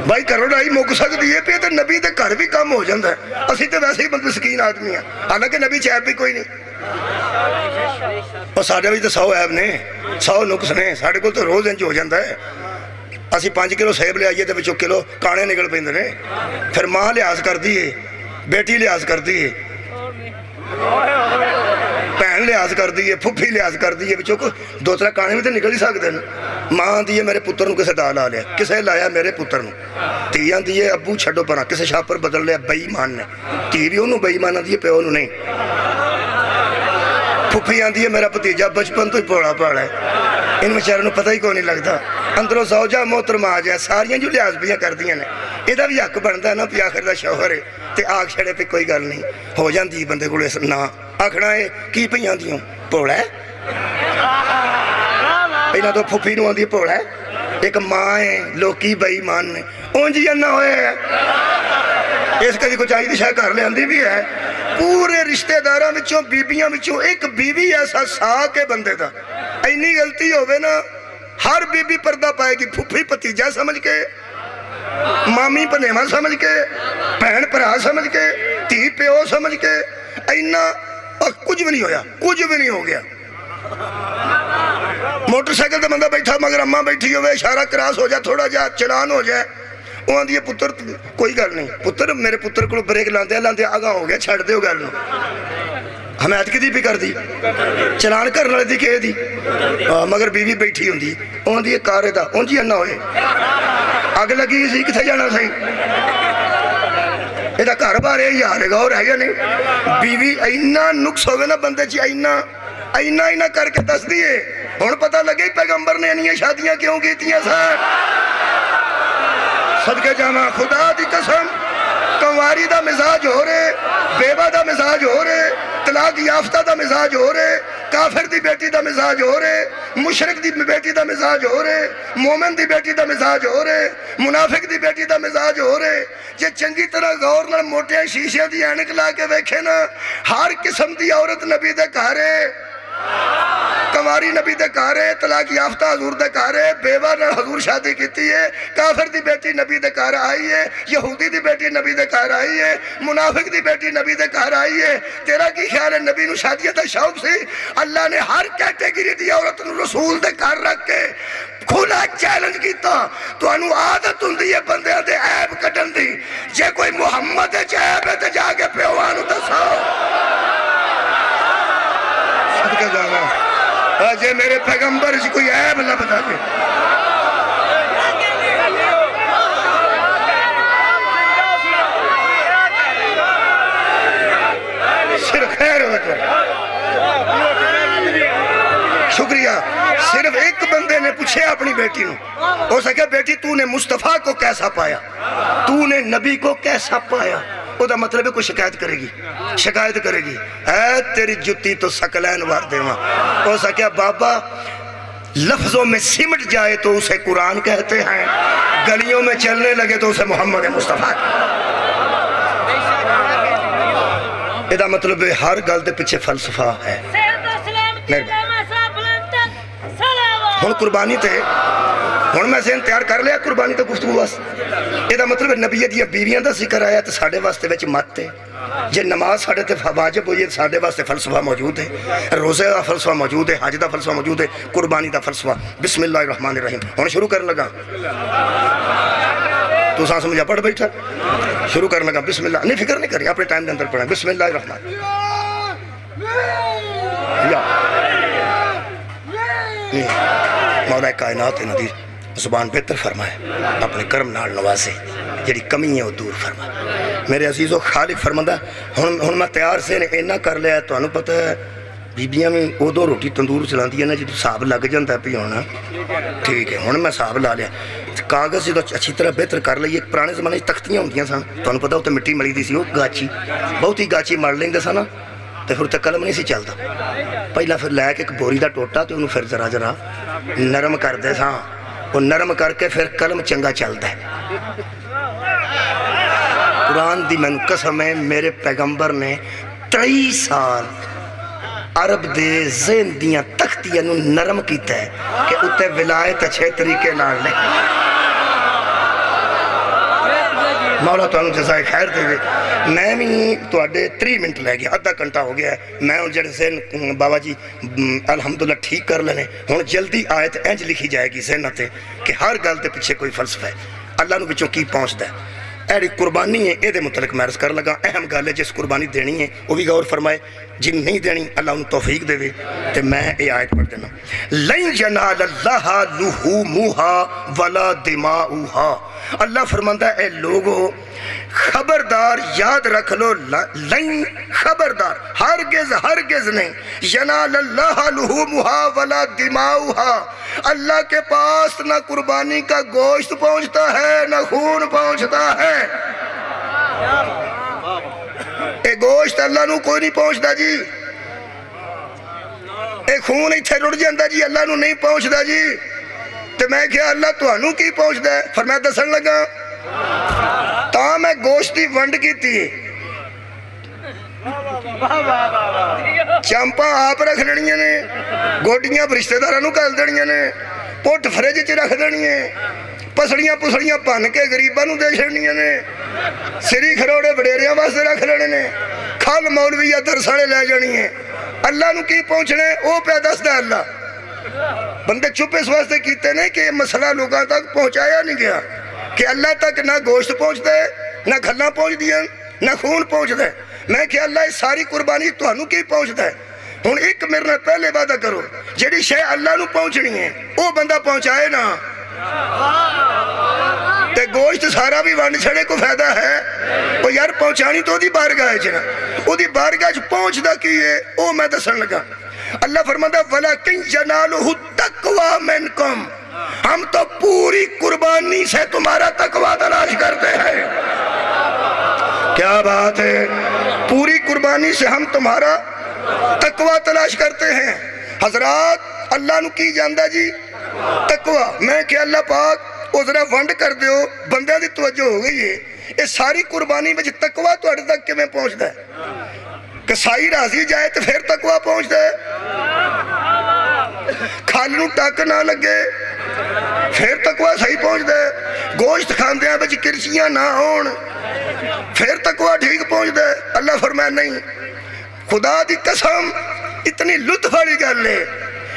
بھائی کرو لڑائی مک سکتی ہے پہ تے نبی تے گھر بھی کم ہو جاندہ ہے اسی تے ویسے ہی بندے سکین آدمی ہیں حالانکہ نبی چیب بھی کوئی نہیں اور ساڑھے بھی تے 100 عیب نے 100 نقص نے ساڑھے کو تو روز انج ہو جاندہ ہے اسی 5 کلو سیب لے آئیے تے بچوں کلو کانے نکل پیندے نے پھر ماں لحاظ کر دیئے بیٹی لحاظ کر دیئے بہن لحاظ کر دیئے پھپھی لحاظ کر دیئے بچوں کو 2-3 کانے میں تے نکل ہی سکتے ہیں ماں دیئے میرے پتر نو کسے ڈال آ لیا کسے لایا میرے پتر نو تیاں دیئے ابو چھڑو پرا کسے شاہ پر بدل لیا بئی مان نے تی بھی انہوں بئی مانا دیئے پہ انہوں نہیں پھپھیاں دیئے میرا پتیجہ بچپن تو ہی پوڑا پاڑا ہے ان مچاروں نے پتہ ہی کوئی نہیں لگتا اندروں زوجہ محترم آ جائے ساریاں جو لحاظ بیاں کر دیا نے یہ بھی حق بنتا ہے نا پی آخر دا شوہر ہے تے آگ چھڑے پہ کوئی گل نہیں ہو جاندی بندے کو نا آکھنا ہے کی پہیاں دیوں پوڑا ہے پہنا تو پھپھی نو آندی پوڑا ہے ایک ماں ہے لوکی بئی مان نے اونجی نہ ہوئے ہے اس کدی کو چاہیے شاہ کر لے آندی بھی ہے پورے رشتہ داراں وچوں بیبیاں وچوں ایک بیوی ایسا ساک ہے بندے دا اینی غلطی ہوئے نا ہر بیبی پردہ پائے گی پھپھی پتیجہ سمجھ کے مامی پنیمہ سمجھ کے بہن پرا سمجھ کے تی پیو سمجھ کے اینا کچھ بھی نہیں ہویا کچھ بھی نہیں ہو گیا موٹر سائیکل تے بندہ بیٹھا مگر اماں بیٹھی ہوئے اشارہ کراس ہو جائے تھوڑا جا چلان ہو جائے وہاں دیئے پتر کوئی گل نہیں پتر میرے پتر کو بریک لاندے آگاں ہو گیا چھڑ دے ہو گل ہمیں اتکی دی بھی کر دی چلان کرنے لے دی کہے دی مگر بیوی بیٹھی ہوں دی وہاں دیئے کارے دا ان جی انہ ہوئے آگ لگی سی کتھے جانا سی یہ دا کار بارے ہی آرے گا اور ہے یا نہیں بیوی اینا نقص ہوئے نا بندے چی اینا کر کے دس دیئے ہون پتہ لگے پیغمبر نے انہیں شادیاں کیوں کیتیاں سر صدقے جامعہ خدا دی قسم کنواری دا مزاج ہو رہے بیوہ دا مزاج ہو رہے طلاق یافتہ دا مزاج ہو رہے کافر دی بیٹی دا مزاج ہو رہے مشرک دی بیٹی دا مزاج ہو رہے مومن دی بیٹی دا مزاج ہو رہے منافق دی بیٹی دا مزاج ہو رہے جے چنگی طرح غور نہ موٹے شیشے دی اینک لا کے ویکھے نا ہر قسم دی عورت نبی دے کارے کنواری نبی دے کارے طلاق یافتہ حضور دے کارے بیوہ نے حضور شادی کیتی ہے کافر دی بیٹی نبی دے کار آئی ہے یہودی دی بیٹی نبی دے کار آئی ہے منافق دی بیٹی نبی دے کار آئی ہے تیرا کی خیال ہے نبی نو شادیہ دا شوق سی اللہ نے ہر کیٹیگری دی عورت نو رسول دے کار رکھ کے کھولا چیلنج کیتا تو انو عادت ہوں دی بندے دے عیب کٹن دی جے کوئی محمد عیب ہے تے جا کے پیوانو دساؤ صدقہ جانا آجے میرے پیغمبر جی کوئی عیب نہ بتا دے صرف خیر ہوتا شکریہ صرف ایک بندے نے پوچھے اپنی بیٹی نو ہو سکے بیٹی تو نے مصطفیٰ کو کیسا پایا تو نے نبی کو کیسا پایا وہ دا مطلب ہے کوئی شکایت کرے گی اے تیری جتی تو سکلین وار دے ماں ہو سکیا بابا لفظوں میں سمٹ جائے تو اسے قرآن کہتے ہیں گلیوں میں چلنے لگے تو اسے محمد مصطفیٰ یہ دا مطلب ہے ہر گل دے پیچھے فلسفہ ہے ہون قربانی تے ہون میں ذہن تیار کر لیا قربانی تے گفتگو واسطے یہ دا مطلب ہے نبی دیا بیویاں دا ذکر آیا تے ساڑھے واسطے وچ مت ہے جے نماز ساڑھے تے واجب ہوئی ہے ساڑھے واسطے فلسفہ موجود ہے روزے دا فلسفہ موجود ہے حج دا فلسفہ موجود ہے قربانی دا فلسفہ بسم اللہ الرحمن الرحیم ہون شروع کرنے لگا تو سان سمجھا پڑھ بیٹھا شروع کرنے لگا بسم اللہ نہیں فکر نہیں کری اپنے ٹائم دے اندر پڑھیں بسم اللہ الرحمن مولا کائنات ندی زبان بہتر فرمائے اپنے کرم نال نوازے جڑی کمی ہے وہ دور فرمائے میرے عزیز و خالق فرمندہ ہن میں تیار سے اینا کر لیا تو انہوں پتہ ہے بیبیاں میں وہ دو روٹی تندور چلان دیا نا جی تو صاحب لگ جانتا ہے پی ہونا ٹھیک ہے ہن میں صاحب لا لیا کاغذ جدو اچھی طرح بہتر کر لئیے پرانے زمانے تختیاں ہوندیاں سن تو پتا ہوتے مٹی ملی دی سی وہ گاچی بہت ہی گاچی مر لیں دے سا نا تو پھر تے قلم نہیں سی چلتا پہلا پھر لے کے ایک بوری دا ٹوٹا تو انہوں پھر ذرا نرم کر دے سا وہ نرم کر کے پھر قلم چنگا چلتا ہے قرآن دی من قسم ہے میرے پیغمبر نے 23 سال عرب دے ذہن دیاں تختیاں نو نرم کیتا ہے کہ اتے ولایت اچھے طریقے نال لے مولا تو انہوں جزائے خیر دے میں بھی تو آڈے 3 منٹ لے گیا آدھا گھنٹہ ہو گیا ہے میں ان جڑے ذہن بابا جی الحمدللہ ٹھیک کر لینے ہوں جلدی آیت انج لکھی جائے گی ذہنتے کہ ہر گل دے پیچھے کوئی فلسفہ ہے اللہ نو بچوں کی پہنچتا ہے ایڈی قربانی ہے اے دے متعلق میں عرض کر لگا اہم گل ہے جس قربانی دینی ہے وہ بھی غور فرمائے جن نہیں دینی اللہ انہوں توفیق دے وے تو میں اے آیت پڑھ دینا لَن يَنَالَ اللَّهَ لُحُومُهَا وَلَا دِمَاؤُهَا اللہ فرماندہ اے لوگو خبردار یاد رکھ لو لَن خبردار ہرگز نہیں يَنَالَ اللَّهَ لُحُومُهَا وَلَا دِمَاؤُهَا اللہ کے پاس نہ قربانی کا گوشت پہنچتا ہے نہ خون پہنچتا ہے اے گوشت اللہ نو کوئی نہیں پہنچتا جی اے خون اتھے رڑ جاندہ جی اللہ نو نہیں پہنچتا جی تو میں کیا اللہ تو انو کی پہنچتا ہے فرمایا دسن لگا تا میں گوشتی ونڈ کی تھی چامپا آپ رکھ لڑیاں نے گوٹیاں برشتہ دارانو کال دڑیاں نے پوٹ فریج چی رکھ دڑیاں پسڑیاں پان کے غریبانو دے چھڑنیاں نے سری کھروڑے بڑیریاں واسطے رکھ لڑے نے کھال مولویہ درسانے لے جانی ہیں اللہ نو کی پہنچنے او پہ دست ہے اللہ بندے چپ اس واسطے کیتے نہیں کہ یہ مسئلہ لوگاں تک پہنچایا نہیں گیا کہ اللہ تک نہ گوشت پہنچتا ہے نہ کھلنا پہنچ دیا نہ خون پہنچتا ہے میں کہ اللہ اس ساری قربانی تو انو کی پہنچتا ہے ہون ایک میرے پہلے وعدہ کرو جیڑی شے اللہ نو پہنچنی ہے او بندہ پہنچائے نا تے گوشت سارا بھی وانڈ چھڑے کو فائدہ ہے وہ یار پہنچانی تو دی بارگاہ ہے جنا او دی بارگاہ پہنچ دا کی ہے او میں دسن لگا اللہ فرماتا وَلَكِنْ يَنَالُهُ التَّقْوَى مِنْكُمْ ہم تو پوری قربانی سے تمہارا تقوی تلاش کرتے ہیں کیا بات ہے پوری قربانی سے ہم تمہارا تقوی تلاش کرتے ہیں حضرات اللہ نو کی جاندہ جی تقوی میں کہ اللہ پاک او ذرا ونڈ کر دیو بندیاں دی توجہ ہو گئی ہے اس ساری قربانی میں تقوی تو اڑ تک کے میں پہنچ ہے کہ سائی راضی جائے تو پھر تقوی پہنچ ہے کھالنو ٹاک نہ لگے پھر تقوی صحیح پہنچ ہے گوشت کھاندے ہیں بچ کرچیاں نہ ہون پھر تقوی ٹھیک پہنچ ہے اللہ فرمائے نہیں خدا دی قسم اتنی لطف والی گل ہے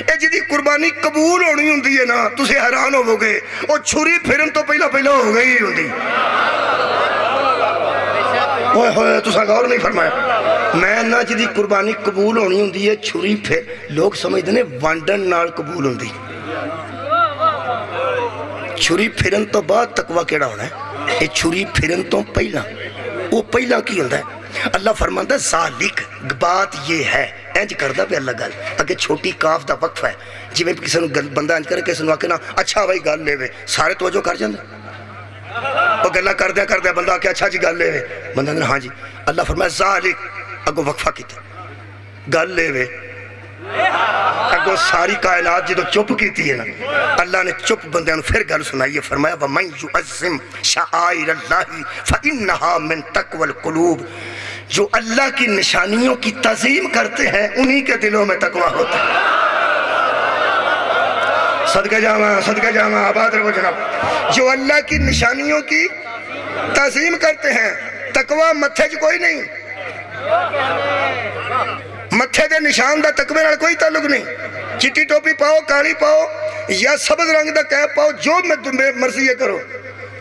اے جدی قربانی قبول ہونی ہوندی ہے نا تسے حیران ہو گئے اور چھری پھرن تو پہلا ہو گئی ہوندی ہوئے ہوئے تسا غور نہیں فرمایا میں نہ جدی قربانی قبول ہونی ہوندی ہے چھری پھر لوگ سمجھ دینے وانڈن نال قبول ہوندی چھری پھرن تو بعد تقوی کیڑا ہونا ہے اے چھری پھرن تو پہلا وہ پہلا کی ہوندہ ہے اللہ فرماندہ ذالک بات یہ ہے اینج کردہ پہ اللہ گل اگر چھوٹی کاف دا وقف ہے جی میں کسی بندہ اینج کرے کسی آکے نا اچھا بھائی گل لے وے سارے توجہ کر جاندے وہ گلہ کر دیا بندہ آکے اچھا جی گل لے وے بندہ نے ہاں جی اللہ فرمایا ذالک اگو وقفہ کی تھے گل لے وے اگو ساری کائنات جدو چپ کی تھی ہے نا اللہ نے چپ بندے نے پھر گل سنائی ہے فرمایا وَمَنْ يُعَزِّمْ شَعَائِرَ اللَّهِ فَإِنَّهَا مِنْ تَقْوَى الْقُلُوبِ جو اللہ کی نشانیوں کی تعظیم کرتے ہیں انہی کے دلوں میں تقوی ہوتا ہے صدقہ جامعہ آباد رہو جناب جو اللہ کی نشانیوں کی تعظیم کرتے ہیں تقوی متھے جو کوئی نہیں متھے دے نشان دا تقوی نال کوئی تعلق نہیں چٹی ٹوپی پاؤ کالی پاؤ یا سبز رنگ دا کیپ پاؤ جو میں تمہیں مرضی یہ کرو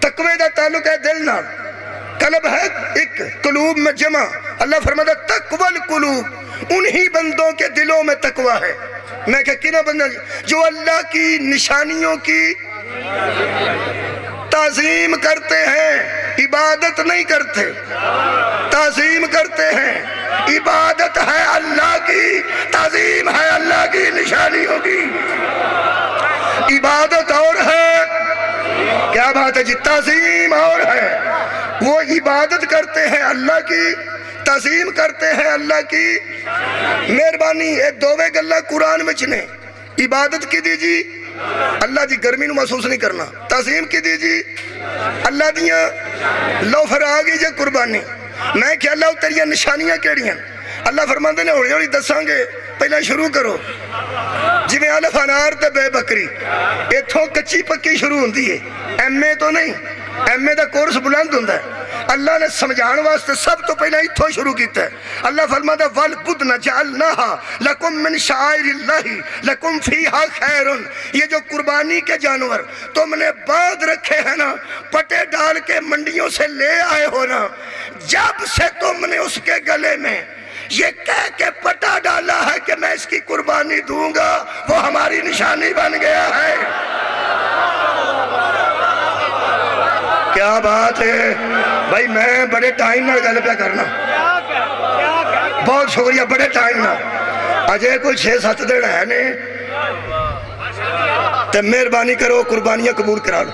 تقوی دا تعلق ہے دل نال قلب ہے ایک قلوب میں جمع اللہ فرماتا تقوی القلوب انہی بندوں کے دلوں میں تقوی ہے میں کہ کنا بندہ جو اللہ کی نشانیوں کی تعظیم کرتے ہیں عبادت نہیں کرتے تعظیم کرتے ہیں عبادت ہے اللہ کی تعظیم ہے اللہ کی نشانیوں کی عبادت اور ہے کیا بات ہے جی، تعظیم اور ہے، وہ عبادت کرتے ہیں اللہ کی، تعظیم کرتے ہیں اللہ کی مہربانی۔ اے دووے گلہ قرآن میں چنے، عبادت کی دی جی اللہ دی گرمی نو محسوس نہیں کرنا، تعظیم کی دی جی اللہ دیاں لو فراغی جے قربانی۔ میں کہ اللہ تیریاں نشانیاں کیڑی ہیں؟ اللہ فرماندے نے ہوڑی ہوڑی دساں گے، پہلے شروع کرو جی میں الف انار تے بے بکری، ایتھوں کچی پکی شروع ہوندی ہے، ایم اے تو نہیں، ایم اے دا کورس بلند ہوندہ ہے۔ اللہ نے سمجھان واسطے سب تو پہلے اتھوں شروع کیتا ہے۔ اللہ فرماتا وَالْبُدْنَ جَعَلْنَاهَا لَكُمْ مِنْ شَعَائِرِ اللَّهِ لَكُمْ فِيهَا خَيْرٌ۔ یہ جو قربانی کے جانور تم نے باندھ رکھے ہیں نا، پٹے ڈال کے منڈیوں سے لے آئے ہو نا، جب سے تم نے اس کے گلے میں یہ کہہ کے پٹا ڈالا ہے کہ میں اس کی قربانی دوں گا، وہ ہماری نشانی بن گیا ہے۔ کیا بات ہے بھائی، میں بڑے ٹائم نہ گل پہ کرنا، بہت شکریہ، بڑے ٹائم نہ اجے کوئی 6-7 دن ہے نے تو مہربانی کرو قربانیاں قبول کرا لو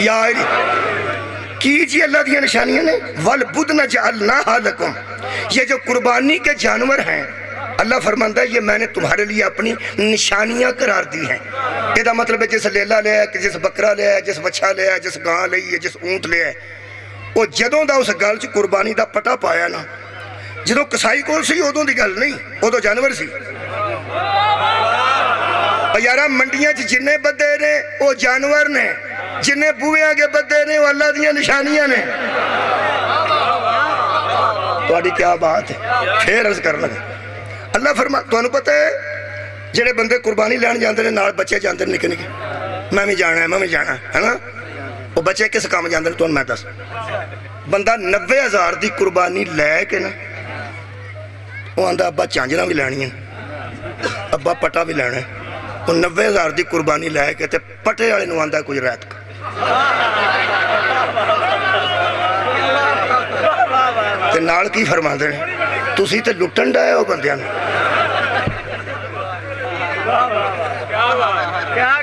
یا کیجئے اللہ دیا نشانیاں نے۔ وَالْبُدْنَ جَعَلْنَاهَا لَكُمْ، یہ جو قربانی کے جانور ہیں اللہ فرماندہ ہے یہ میں نے تمہارے لیے اپنی نشانیاں قرار دی ہیں۔ یہ دا مطلب ہے جس لیلہ لے ہے، جس بکرا لے ہے، جس بچہ لے ہے، جس گاں لے ہے، جس اونٹ لے ہے، وہ جدوں دا اس گل چ قربانی دا پٹا پایا نا، جدوں کسائی کول سی ادوں دی گل نہیں، وہ تو جانور سی۔ اور یارہ منڈیاں چ جننے بدے نے وہ جانور نے، جننے بوئے آگے بدے نے وہ اللہ دیاں نشانیاں نے۔ تو آڈی کیا بات ہے، پھر عرض کر لگے اللہ فرما، تو انہوں پتہ ہے جڑے بندے قربانی لین جاندے نے نال بچے جاندے نے نکے نکے، میں بھی جانا ہے میں بھی جانا ہے نا، وہ بچے کس کام جاندے نے تو میں دس بندہ 90,000 دی قربانی لے کے نا، وہ آندہ ابا چانجرہ بھی لینی ہے، ابا پٹا بھی لینا ہے، وہ 90,000 دی قربانی لے کے تے پٹے والے نو آندہ کچھ رات کا۔ تے نال کی فرما دے تسی تے لٹن ڈائے ہو بندیاں نے۔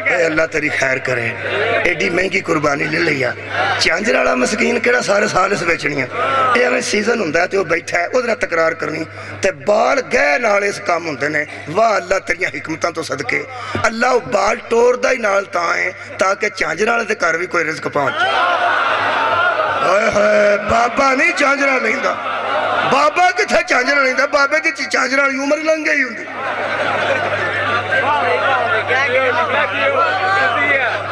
اے اللہ تیری خیر کرے، ایڈی مہنگی قربانی لے لیا، چانجر والا مسکین کیڑا سارے سال اس بیچنیاں، اے ہمیں سیزن ہوندہ ہے تے وہ بیٹھا ہے ادھر تکرار کرنی تے بال گئے نال اس کام ہوندے نے۔ واہ اللہ تیریاں حکمتاں تو صدقے، اللہ وہ بال ٹور دا ہی نال تائیں تاکہ چانجر والے تے کر بھی کوئی رزق پہنچ۔ بابا نہیں چانجرہ نہیں دا، بابا کتھا چانجرہ نہیں دا، بابے کی چانجرہ نہیں عمر لنگ گئی ہوندی۔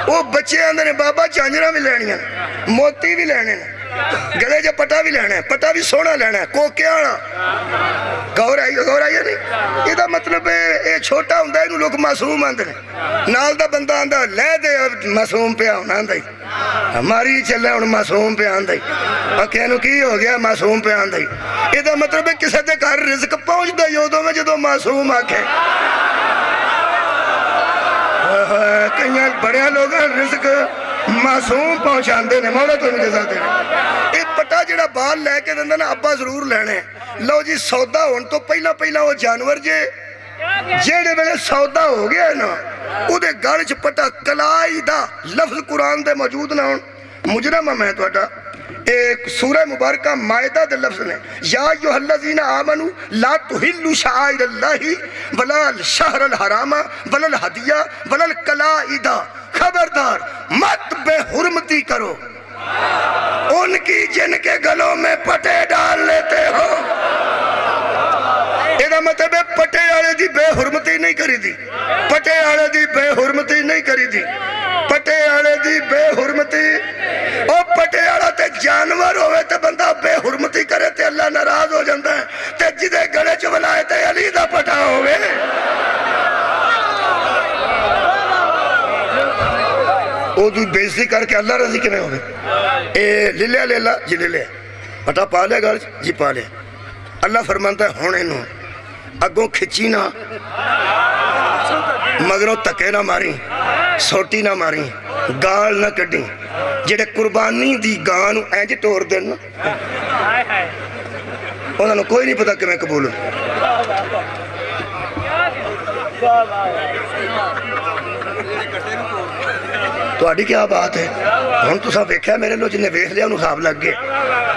وہ بچے آندے نے بابا چانجرہ بھی لینی ہیں، موتی بھی لینے ہیں، گلے جا پٹا بھی لینا ہے، پٹا بھی سونا لینا ہے، کوکے آنا گور آئی ہے نہیں۔ یہ دا مطلب ہے یہ چھوٹا ہوندہ ہے انہوں لوگ معصوم آندے ہیں، نال دا بندہ آندہ لے دے معصوم پہ آنا آندہ ہی، ہماری چلے ان معصوم پہ آندہ ہی، اور کہنو کی ہو گیا معصوم پہ آندہ ہی۔ یہ دا مطلب ہے کسے دے کار رزق پہنچ دا یودوں میں جدو معصوم آکھے۔ کہیں بڑے لوگ رزق معصوم پہنچاندے نے، مولا تو مجھے ذات ہے۔ ایک پٹا جڑا بال لے کے دندہ نا ابا ضرور لینے، لو جی سودا ہون تو پہلا وہ جانور جیڑے میں سودا ہو گیا ہے نا، او دے گالچ پٹا کلائی دا لفظ قرآن دے موجود نہ ہون، مجرم میں تو اٹھا ایک سورہ مبارکہ مائدہ دے لفظ نے، یا ایوہ الذین آمنوا لا تحلوا شعائر اللہ ولا الشہر الحرام ولا الہدیہ ولا القلائد، خبردار مت بے حرمتی کرو ان کی جن کے گلوں میں پٹے ڈال لیتے ہو۔ یہ مطلب پٹے آلے دی بے حرمتی نہیں کری دی، پٹے آلے دی بے حرمتی نہیں کری دی، پٹے آلے دی بے حرمتی۔ او پٹے آلہ تے جانور ہوئے تے بندہ بے حرمتی کرے تے اللہ ناراض ہو جاندہ ہے، تے جدے گلے چ ولایت علی دا پٹا ہوئے۔ او دی بیزتی کر کے اللہ رضی کے میں ہوئے، اے لے لے جی لے لے پٹا پا لے گا جی پا لے۔ اللہ فرمانتا ہے ہونے نو اگوں کھچی نہ مگروں تکے نہ ماری، سوٹی نہ ماری، گال نہ کٹی، جڑے قربانی دی گانو اینج ٹور دینا انہوں نے کوئی نہیں پتا کہ میں قبول ہوں۔ تہاڈی کیا بات ہے؟ ہن تساں ویکھیا میرے لو جنہیں ویکھ لیا انہوں خواب لگ گئے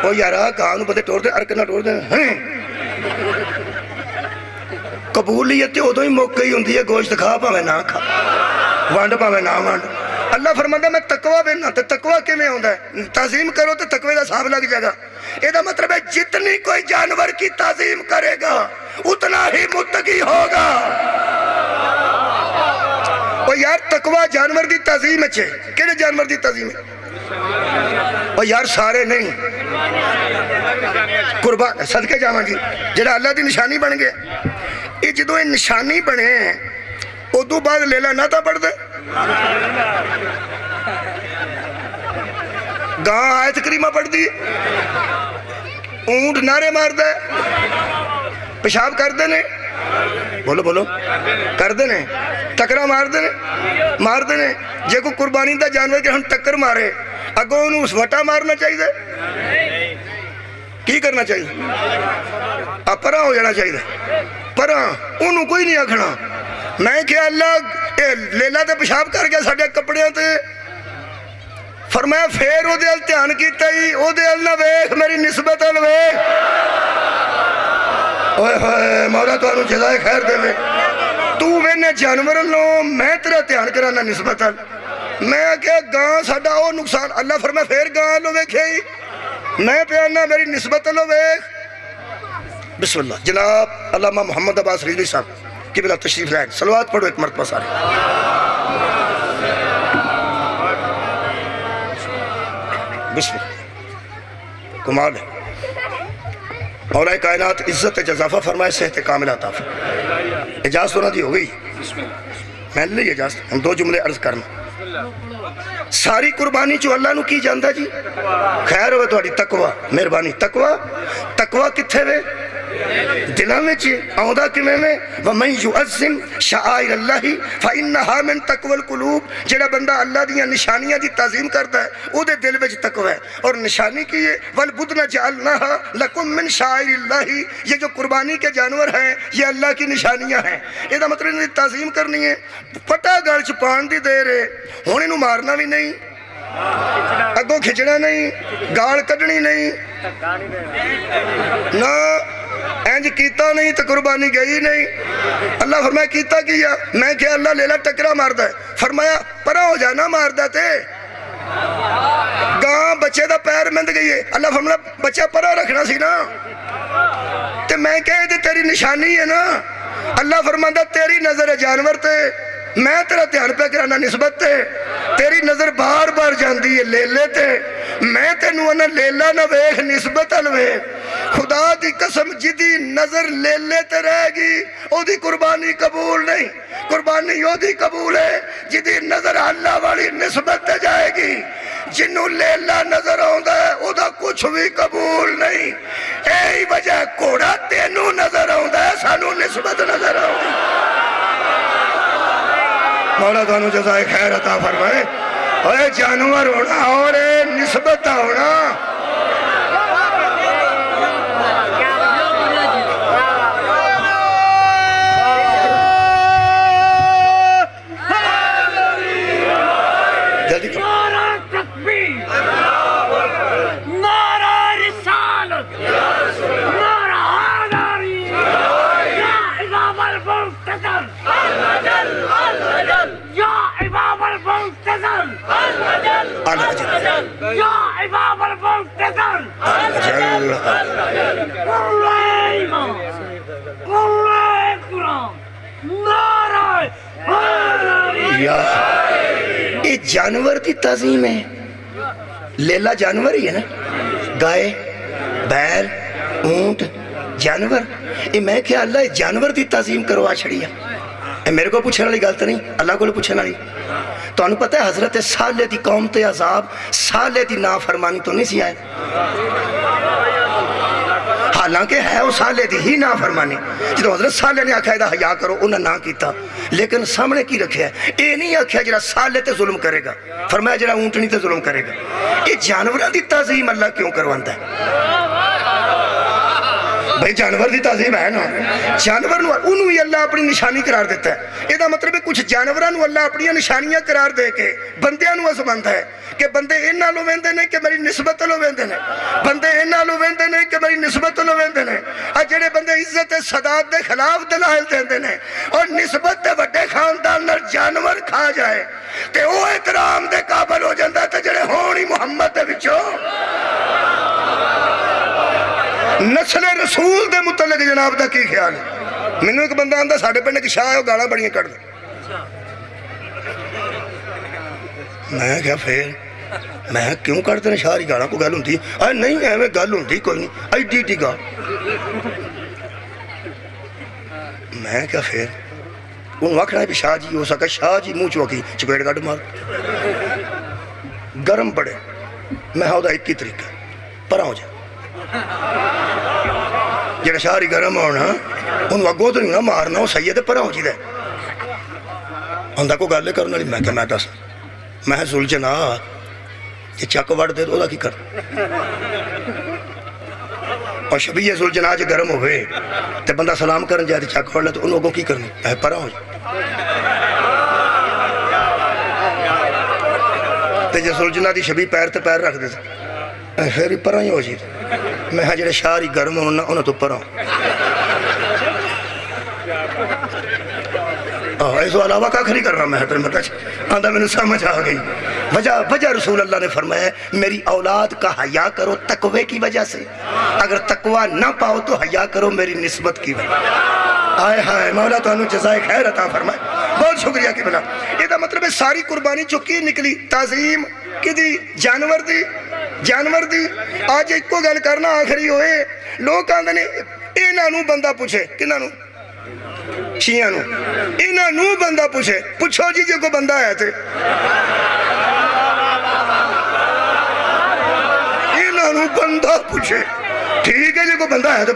او یارا کہاں بندے ٹور دے ارکنا ٹور دے قبولیت ادو ہی موقع ہی ہوندی ہے گوشت کھا پاویں نہ کھا وانڈ پاویں نہ وانڈ اللہ فرماندا میں تقوی دینا تے تقوی کیویں ہوندا ہے تعظیم کرو تے تقوی دا حساب لگ جائے گا یہ دا مطلب ہے جتنی کوئی جانور کی تعظیم کرے گا اتنا ہی متقی ہوگا اور یار تقوی جانور دی تعظیم ہے کیڑے جانور دی تعظیم ہے اور یار سارے نہیں قربان صدقے جاواں جی جڑا اللہ دی نشانی بن گیا یہ جدو یہ نشانی بنے ہیں ادو بعد لیلا نہ تھا پڑھ دے گاں آیت کریمہ پڑھ دی اونٹ نعرے مار دے پیشاب کر دے نے بولو بولو کر دے نے ٹکرا مار دے نے جے کو قربانی دا جانور کہ ہم ٹکر مارے اگو انہوں اس وٹا مارنا چاہیے دے کی کرنا چاہیے پرا ہو جانا چاہیے پرا انہوں کوئی نہیں آکھنا میں کہ اللہ لیلہ تے پیشاب کر گیا ساڑھے کپڑے تے فرمایا پھر او دے التحان کیتا ہی او دے اللہ ویخ میری نسبت الویخ اوہ ہوئے مولا تو انہوں جزائے خیر دے میں تو میں جانور لوں میں تیرا تیان کرانا نسبت ال میں کہ گاں ساڑھا او نقصان اللہ فرمایا پھر گاں لو ویکھے ہی میں پیانا میری نسبت لو ویخ بسم اللہ جناب علامہ محمد عباس ریزوی صاحب کی بلا تشریف لائیں صلوات پڑھو ایک مرتبہ سارے بسم اللہ کمال ہے مولا کائنات عزت جزافہ فرمائے صحت کامل عطا فرمائے اجازت ہونا دی ہو گئی میں لے اجازت ہم دو جملے عرض کرنا ساری قربانی جو اللہ نو کی جاندہ جی خیر ہوئے تو تقوی مہربانی تقوی کتھے وے دلہ میں چی آؤں کی میں وَمَنْ يُعَزِّمْ شَعَائِرَ اللَّهِ فَإِنَّهَا مِنْ تَقْوَى الْقُلُوبِ جڑا بندہ اللہ دیاں نشانیاں دی تعظیم کرتا ہے او دے دل وچ تقوی ہے اور نشانی کی ہے وَالْبُدْنَ جَعَلْنَاهَا لَكُمْ مِنْ شَعَائِرِ اللَّهِ یہ جو قربانی کے جانور ہیں یہ اللہ کی نشانیاں ہیں یہ دا مطلب انہیں تعظیم کرنی ہے پٹا گال چپان دی دے رہے ہونے نو مارنا بھی نہیں اگو کھچڑا نہیں گال کڈنی نہیں نہ اینج کیتا نہیں تو قربانی گئی نہیں اللہ فرمایا کیتا کیا میں کہ اللہ لیلہ ٹکرا مار دا ہے فرمایا پرا ہو جانا مار دا تے گاں بچے دا پیر مند گئی ہے اللہ فرمایا بچہ پرا رکھنا سی نا تے میں کہے تے تیری نشانی ہے نا اللہ فرمایا تیری نظر جانور تے میں تیرا دھیان پہ کرانا نسبت تے تیری نظر بار بار جاندی ہے لیلے تے میں تینوں انہا لیلہ نہ ویخ نسبت الوے خدا دی قسم جدی نظر لیلے تے رہے گی او دی قربانی قبول نہیں قربانی او دی قبول ہے جدی نظر اللہ والی نسبت تے جائے گی جنہوں لیلہ نظر آؤں ہے او دا کچھ بھی قبول نہیں اے وجہ کوڑا تینوں نظر آؤں ہے سانوں نسبت نظر آؤں ہے مولا دانو جزائے خیر عطا فرمائے اے جانور ہونا اور نسبت ہونا جلدی کرو نعرہ تکبیر نعرہ رسالت نعرہ حیدری یا امام المنتظر یا امام المنتظر یا امام المنتظر یہ جانور کی تعظیم ہے لیلہ جانور ہی ہے نا گائے بیل اونٹ جانور یہ میں کیا اللہ جانور کی تعظیم کروا چھڑیا میرے کو پوچھنے والی گالتا نہیں اللہ کو پوچھنے والی تو انہوں پتہ ہے حضرت صالح دی قوم تے عذاب صالح دی نافرمانی تو نہیں سی آئے حالانکہ ہے وہ صالح دی ہی نافرمانی جدو حضرت صالح نے آکھا ہے حیا کرو انہوں نہ کیتا لیکن سامنے کی رکھے ہے اے نہیں آکھا جڑا صالح تے ظلم کرے گا فرمایا جڑا اونٹنی تے ظلم کرے گا یہ جانوران دی تعظیم اللہ کیوں کرواندہ ہے بھائی جانور دی تعظیم ہے نا، جانور انہوں ہی اللہ اپنی نشانی قرار دیتا ہے۔ یہ دا مطلب ہے کچھ جانورانو اللہ اپنی نشانیاں قرار دے کے بندیاں آزماندا ہے کہ بندے ان نالوں ویندے نے کہ میری نسبت نالوں ویندے نے، بندے ان نالوں ویندے نے کہ میری نسبت نالوں ویندے نے۔ اور جڑے بندے عزت صدات دے خلاف دلائل دیندے نے اور نسبت دے وڈے خاندان نال جانور کھا جائے تے او احترام دے قابل ہو جاندا تے جڑے ہون ہی محمد دے وچوں۔ نسل رسول دے متعلق جناب دا کی خیال ہے؟ میں نے ایک بندہ آندہ ساڑھے پڑھنے کی شاہ ہے وہ گاڑا بڑیاں کر دیں، میں کیا پھر میں کیوں کرتے ہیں شاہ ہی گاڑا کو گل ہوں تھی؟ نہیں ایویں گل ہوں تھی کوئی نہیں، ایڈی ایڈی گا میں کیا پھر انہوں آکھنا ہے بھی شاہ جی ہو سکا، شاہ جی منہ چوکی چپیڑ گاڑ مار گرم بڑے، میں ہاں دا ایک کی طریقہ پرا ہو جائے جنہیں شاہری گرم ہونا انہوں اگو تو نہیں نہ مارنا ہو سید پرا ہو جی دے اندہ کو گالے کرنا لی میں کہ میں دس میں زلجنا یہ چک وڑ دے دو دا کی کر اور شبیہ زلجنا جو گرم ہوئے تے بندہ سلام کرن جائے تے چک وڑ لے تو انہوں کو کی کرنی اے پرا ہو جائے تے جو زلجنا دی شبیہ پیر تے پیر رکھ دے پھر ہی پرا ہی ہو جائے میں ہاں جڑے شاہری گرم ہونا انہوں تو پرا ایسو علاوہ کا کھری کر رہا میں تر مطلع آندھا میں نے سمجھ آ گئی وجہ رسول اللہ نے فرمایا ہے میری اولاد کا حیا کرو تقوی کی وجہ سے، اگر تقوی نہ پاؤ تو حیا کرو میری نسبت کی وجہ۔ آئے ہائے مولا تو انہوں جزائے خیر عطا فرمائے، بہت شکریہ کی بنا۔ یہ دا مطلب ہے ساری قربانی چکی نکلی تعظیم کی دی جانور دی۔ آج ایک کو گل کرنا آخری ہوئے لوگ آندھے نے اینا نو بندہ پوچھے کنہ نو شیعہ نو اینا نو بندہ پوچھے پوچھو جی جو کو بندہ ہے تھے اینا نو بندہ پوچھے ٹھیک ہے جو کو بندہ ہے تو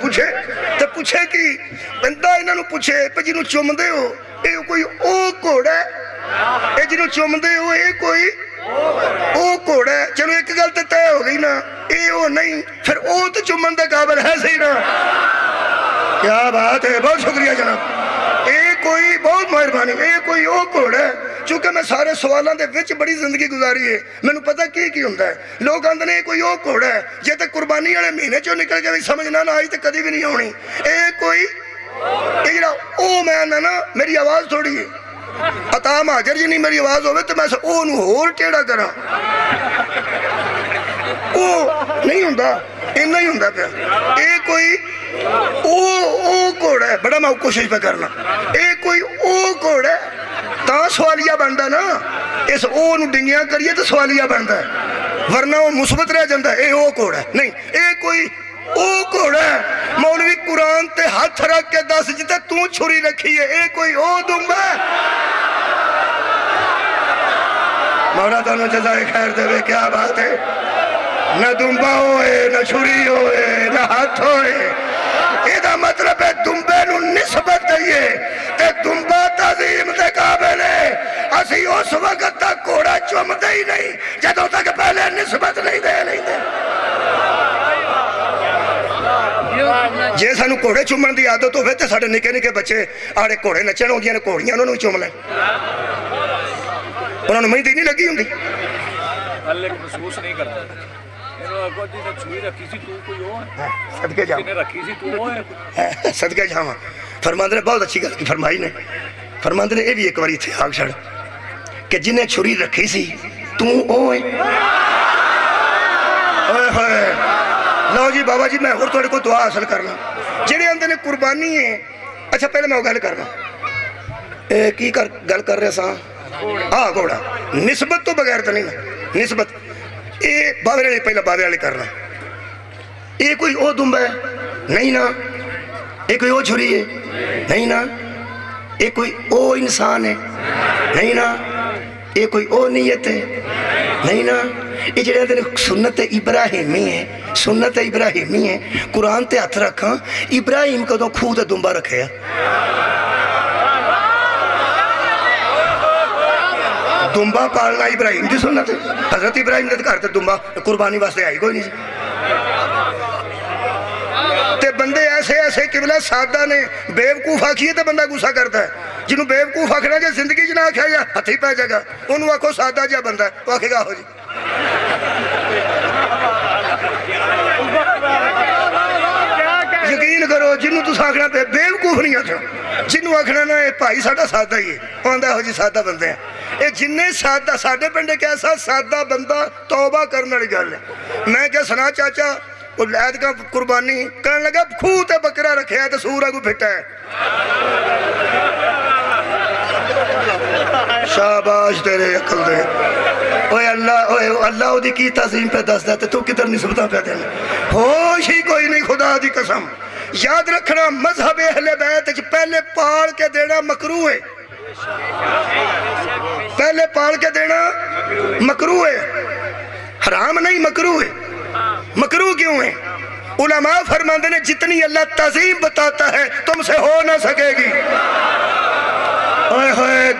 پوچھے کی بندہ اینا نو پوچھے پہ جنہوں چوم دے ہو اے کوئی او کوڑ ہے اے جنہوں چوم دے ہو اے کوئی او کوڑ ہے چلو ایک گلتے تے ہو گئی نا اے او نہیں پھر او تو چومن دے قابل ہے صحیح نا کیا بات ہے بہت شکریہ جناب اے کوئی بہت مہربانی اے کوئی او کوڑ ہے چونکہ میں سارے سوالان دے وچ بڑی زندگی گزاری ہے میں نے پتا کی ہوندہ ہے لوگ آندھے نے کوئی او کوڑ ہے جے تے قربانی والے مہینے چو نکل کے بھی سمجھنا نہ آئی تے کدی بھی نہیں ہونی اے کوئی اے جڑا او میں آنا نا میری آواز تھوڑی ہے عطا مہاجر جی نہیں میری آواز ہوئے تو میں سے او نو ہور ٹیڑا کرا او نہیں ہوندہ اے نہیں ہوندہ پہ اے کوئی او کوڑ ہے بڑا میں کوشش پہ کرنا اے کوئی او کوڑ ہے تاں سوالیہ بندہ نا اس او نو ڈنگیاں کریے تو سوالیہ بندہ ہے ورنہ وہ مثبت رہ جاندہ ہے اے او کوڑ ہے نہیں اے کوئی او کوڑ ہے مولوی قرآن تے ہاتھ رکھ کے دس جتے تو چھری رکھی ہے اے کوئی او دنبا ہے مولا تو انہوں جزائے خیر دے وے کیا بات ہے نہ دنبا ہوئے نہ چھری ہوئے نہ ہاتھ ہوئے یہ دا مطلب ہے دنبے نو نسبت دئیے تے دنبا تعظیم دے قابل ہے اسی اس وقت تک کوڑا چوم دے ہی نہیں جدوں تک پہلے نسبت نہیں دے جے سانو کوڑے چومن دی عادت ہوئے تے ساڑے نکے نکے بچے آڑے کوڑے نچن ہو گیا نے کوڑیاں انہوں نے چوم لیں انہوں نے مہندی نہیں لگی ہوں دی اللہ کو محسوس نہیں کرتا صدقے جاؤں صدقے جاؤں فرماندے نے بہت اچھی گل کی فرمائی نے فرماندے نے یہ بھی ایک باری تھے آگ چھڑ کہ جنہیں چھری رکھی سی تو اوئے لو جی بابا جی میں اور توڑے کو دعا حاصل کرنا جنہیں اندھے نے قربانی ہے اچھا پہلے میں وہ گل کرنا کی گل کر رہے ساں گوڑا نسبت تو بغیر تو نہیں نا نسبت یہ باوے والے پہلے باوے والے کرنا یہ کوئی او دنبا ہے نہیں نا یہ کوئی او چھری ہے نہیں نا یہ کوئی او انسان ہے نہیں نا یہ کوئی او نیت ہے نہیں نا یہ جڑے اندھے سنت ابراہیمی ہے سنت ابراہیمی ہے قرآن تے ہاتھ رکھاں ابراہیم کو تو خود دنبا رکھے دنبا پالنا ابراہیم دی سنت ہے حضرت ابراہیم نے کہا تھا دنبا قربانی واسطے آئی کوئی نہیں تے تے بندے ایسے ایسے قبلہ سادہ نے بیوقوف آکھیے تے بندہ غصہ کرتا ہے جنہوں بیوقوف آکھنا جے زندگی جنا آکھا یا ہتھی پہ جگہ انہوں آکھو سادہ جا بندہ ہے وہ آکھے گا ہو جی یقین کرو جنہوں تو آکھنا پہ بیوقوف نہیں آکھنا جنہوں آکھنا نا بھائی ساڑھا سادہ ہی ہے آندہ ہو جی سادہ بندے ہیں اے جنہیں سادہ سادے پنڈے کیسا سادہ بندہ توبہ کرنا لگ گا میں کیا سنا چاچا وہ لید کا قربانی کرنے لگا کھو تے بکرہ رکھے ہے تے سورہ کو پھٹا ہے شاباش تیرے عقل دے اوہ اللہ دی کی تعظیم پہ دست دیتے تو کدھر نسبتہ پہ دینے ہوش ہی کوئی نہیں خدا دی قسم یاد رکھنا مذہب اہل بیت پہلے پاڑ کے دینا مکروہ ہے پہلے پاڑ کے دینا مکروہ ہے حرام نہیں مکروہ ہے مکروہ کیوں ہے علماء فرماندے نے جتنی اللہ تعظیم بتاتا ہے تم سے ہو نہ سکے گی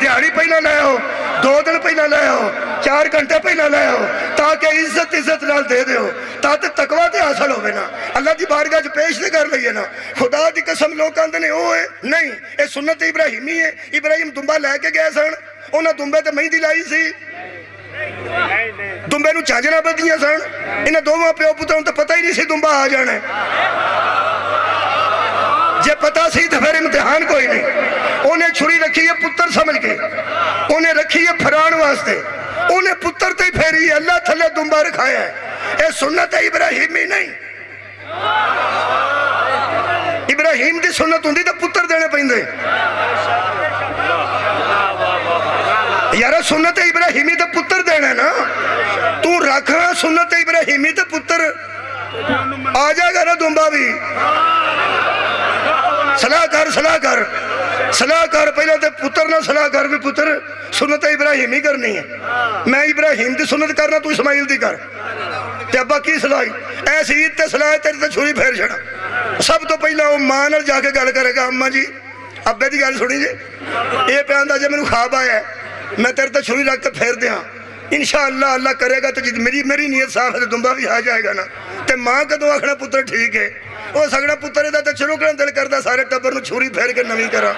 دیہڑی پہلا لے ہو 2 دن پہلا لے ہو 4 گھنٹے پہلا لے ہو تاکہ عزت نال دے دے ہو تاکہ تقوی تے حاصل ہوئے نا اللہ دی بارگاہ جو پیش دے کر لئیے نا خدا دی قسم لوگ کہندے نے او ہے نہیں اے سنت ابراہیمی ہے ابراہیم دنبا لے کے گئے سن انہاں دنبے تے مہندی لائی سی دنبے نو چاجنا بدیاں سن انہاں دوواں پیو پتروں تے پتہ ہی نہیں سی دنبا آ جانا ہے جے پتہ سی تو پھر امتحان کوئی نہیں انہیں چھری رکھی ہے پتر سمجھ کے انہیں رکھی ہے پھران واسطے انہیں پتر تے پھیری ہے اللہ تھلے دنبا رکھایا ہے اے سنت ابراہیمی نہیں ابراہیم دی سنت ہوندی تو پتر دینے پہندے یارہ سنت ابراہیمی تو پتر دینے نا تو رکھا سنت ابراہیمی تو پتر آ جائے گا نا دنبا بھی صلاح کر پہلے تے پتر نہ صلاح کر بھی پتر سنت ابراہیمی کرنی ہے میں ابراہیم دی سنت کرنا تو اسماعیل دی کر تے ابا کی صلاحی ایسی عید تے صلاح تیرے تے چھوڑی پھیر چھڑا سب تو پہلا وہ ماں نال جا کے گل کرے گا اماں جی ابے دی گل سنی جی اے پہ آندہ جب میں نے خواب آیا ہے میں تیرے تے چھوڑی رکھ کے پھیر دیا انشاءاللہ اللہ کرے گا تو میری نیت صاف ہے دنبا بھی آ جائے گا نا تے ماں کا تو آخنا پتر ٹھیک ہے وہ سگڑا پتر ہے تو چلو کرن دل کردہ سارے ٹبر نو چھوری پھیر کے نوی کرا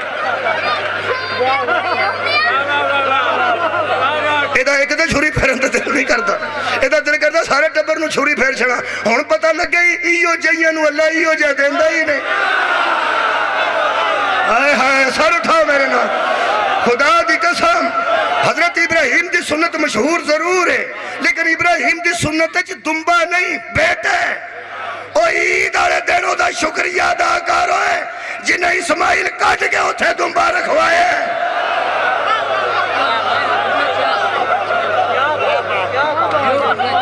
ایدہ ایک دے چھوری پھیرن دے دل نہیں کرتا ایدہ دل کردہ سارے ٹبر نو چھوری پھیر چھڑا ہون پتہ لگ گئی ایو جائیاں نو اللہ ایو جائے دیندہ ہی نہیں ہائے سر اٹھاؤ میرے نا خدا دی قسم حضرت ابراہیم دی سنت مشہور ضرور ہے لیکن ابراہیم دی سنت دنبا نہیں بیٹا ہے او عید آلے دینوں دا شکریہ ادا کرو ہے جنہیں اسماعیل کٹ کے اتھے دنبا رکھوائے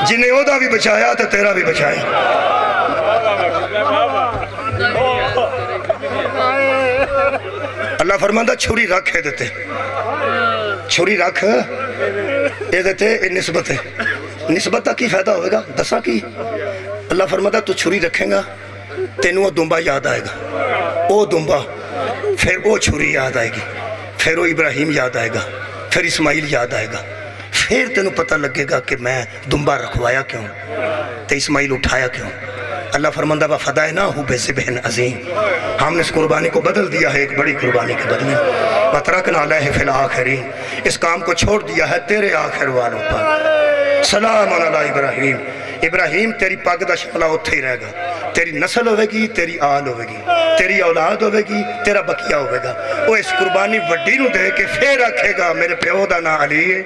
جنہیں او دا بھی بچایا تو تیرا بھی بچائے اللہ فرماندہ چھوڑی رکھ ہے دیتے چھوڑی رکھ یہ دیتے نسبت ہے نسبت کی فائدہ ہوئے گا دسا کی اللہ فرماتا تو چھری رکھیں گا تینوں وہ دنبا یاد آئے گا او دنبا پھر وہ چھری یاد آئے گی پھر وہ ابراہیم یاد آئے گا پھر اسماعیل یاد آئے گا پھر تینوں پتہ لگے گا کہ میں دنبا رکھوایا کیوں تے اسماعیل اٹھایا کیوں اللہ فرماندہ وَفَدَائِنَاهُ بِذِبْحٍ عَظِيمٍ ہم نے اس قربانی کو بدل دیا ہے ایک بڑی قربانی کے بدلے وَتَرَكْنَا عَلَيْهِ فِي الْآخِرِينَ اس کام کو چھوڑ دیا ہے تیرے آخر والوں پر سلام علی ابراہیم ابراہیم تیری پاک دا شملہ اتھے ہی رہے گا تیری نسل ہوئے گی تیری آل ہوئے گی تیری اولاد ہوئے گی تیرا بقیہ ہوئے گا وہ اس قربانی وڈی نو دے کے پھر رکھے گا میرے پیو دا نا علی ہے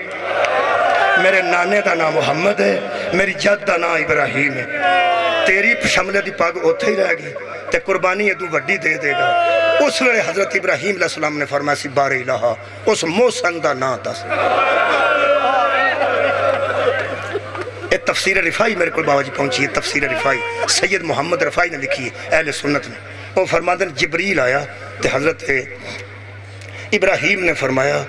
میرے نانے دا نا محمد ہے میری جد دا نا ابراہیم ہے تیری شملے دی پاگ اتھے ہی رہے گی تے قربانی ادو وڈی دے دے گا اس ویلے حضرت ابراہیم علیہ السلام نے فرمایا سی بار الہا اس موسن دا نا دس ایک تفسیر رفائی میرے کل بابا جی پہنچی ہے تفسیر رفائی سید محمد رفائی نے لکھی ہے اہل سنت نے وہ فرمایا جبریل آیا تے حضرت ابراہیم نے فرمایا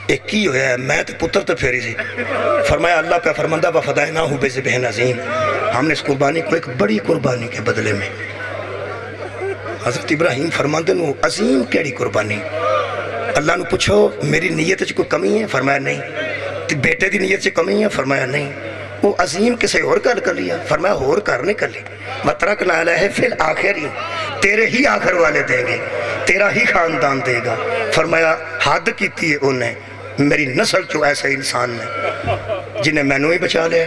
ایک کی ہویا ہے میں تے پتر تے پھیری سی فرمایا اللہ پہ فرماندہ وَفَدَائِنَاهُ بِذِبْحٍ عَظِيمٍ ہم نے اس قربانی کو ایک بڑی قربانی کے بدلے میں حضرت ابراہیم فرماندے نو عظیم کیڑی قربانی اللہ نو پوچھو میری نیت سے کوئی کمی ہے فرمایا نہیں بیٹے دی نیت سے کمی ہے فرمایا نہیں وہ عظیم کسے اور گل کر لیا؟ فرمایا اور کر نہیں کر لی، وَتَرَكْنَا عَلَيْهِ فِي الْآخِرِينَ، تیرے ہی آخر والے دیں گے، تیرا ہی خاندان دے گا۔ فرمایا حد کیتی ہے انہیں، میری نسل جو ایسے انسان نے جنہیں میں نے بھی بچا لیا،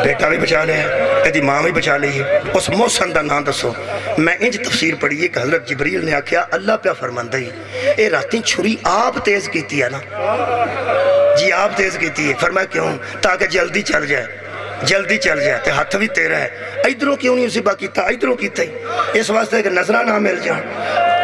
بیٹا بھی بچا لیا، ایدی ماں بھی بچا لی ہے۔ اس محسن دا نام دسو۔ میں انج تفسیر پڑھی ہے کہ حضرت جبریل نے آکھیا اللہ پہ فرماندہ ہی اے راتیں چھری آپ تیز کیتی ہے نا، جی آپ تیز کیتی ہے۔ فرمایا کیوں؟ تاکہ جلدی چل جائے، جلدی چل جائے، تے ہاتھ بھی تیرا ہے۔ ایدروں کیوں نہیں ذبح کیتا؟ ایدروں کیتا ہی اس واسطے کہ نظرہ نہ مل جان،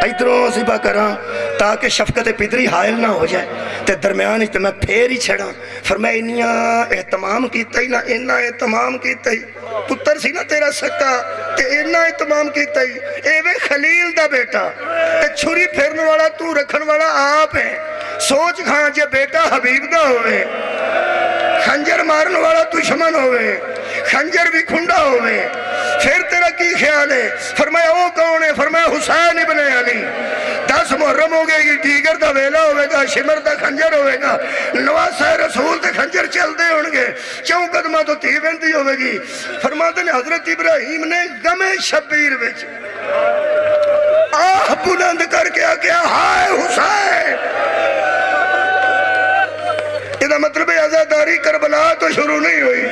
ایدروں ذبح کراں تاکہ شفقت پدری حائل نہ ہو جائے، تے درمیان ہی تے میں پھیر ہی چھڑا۔ فرمایا انیاں اہتمام کیتا ہی نہ انہ اہتمام کیتا ہی، پتر سی نہ تیرا سکا تے انہ اہتمام کیتا ہی، اے وے خلیل دا بیٹا، تے چھری پھیرن والا تو رکھن والا آپ ہے۔ سوچ کھاں جے بیٹا حبیب دا ہوئے، خنجر مارن والا دشمن ہوئے، خنجر بھی کھنڈا ہوئے، پھر تیرا کی خیال ہے؟ فرمایا وہ کون ہے؟ فرمایا حسین ابن علی۔ 10 محرم ہو گئے گی، دیگر دا ویلا ہوئے گا، شمر دا خنجر ہوئے گا، نواسہ رسول تے خنجر چل دے ہونگے، 4 قدمہ تو تھی بنتی ہوئے گی۔ فرماتے ہیں حضرت ابراہیم نے غم شبیر وچ آہ بلند کر کے آکیا ہائے حسین۔ یہ مطلب ہے عزاداری کربلا تو شروع نہیں ہوئی،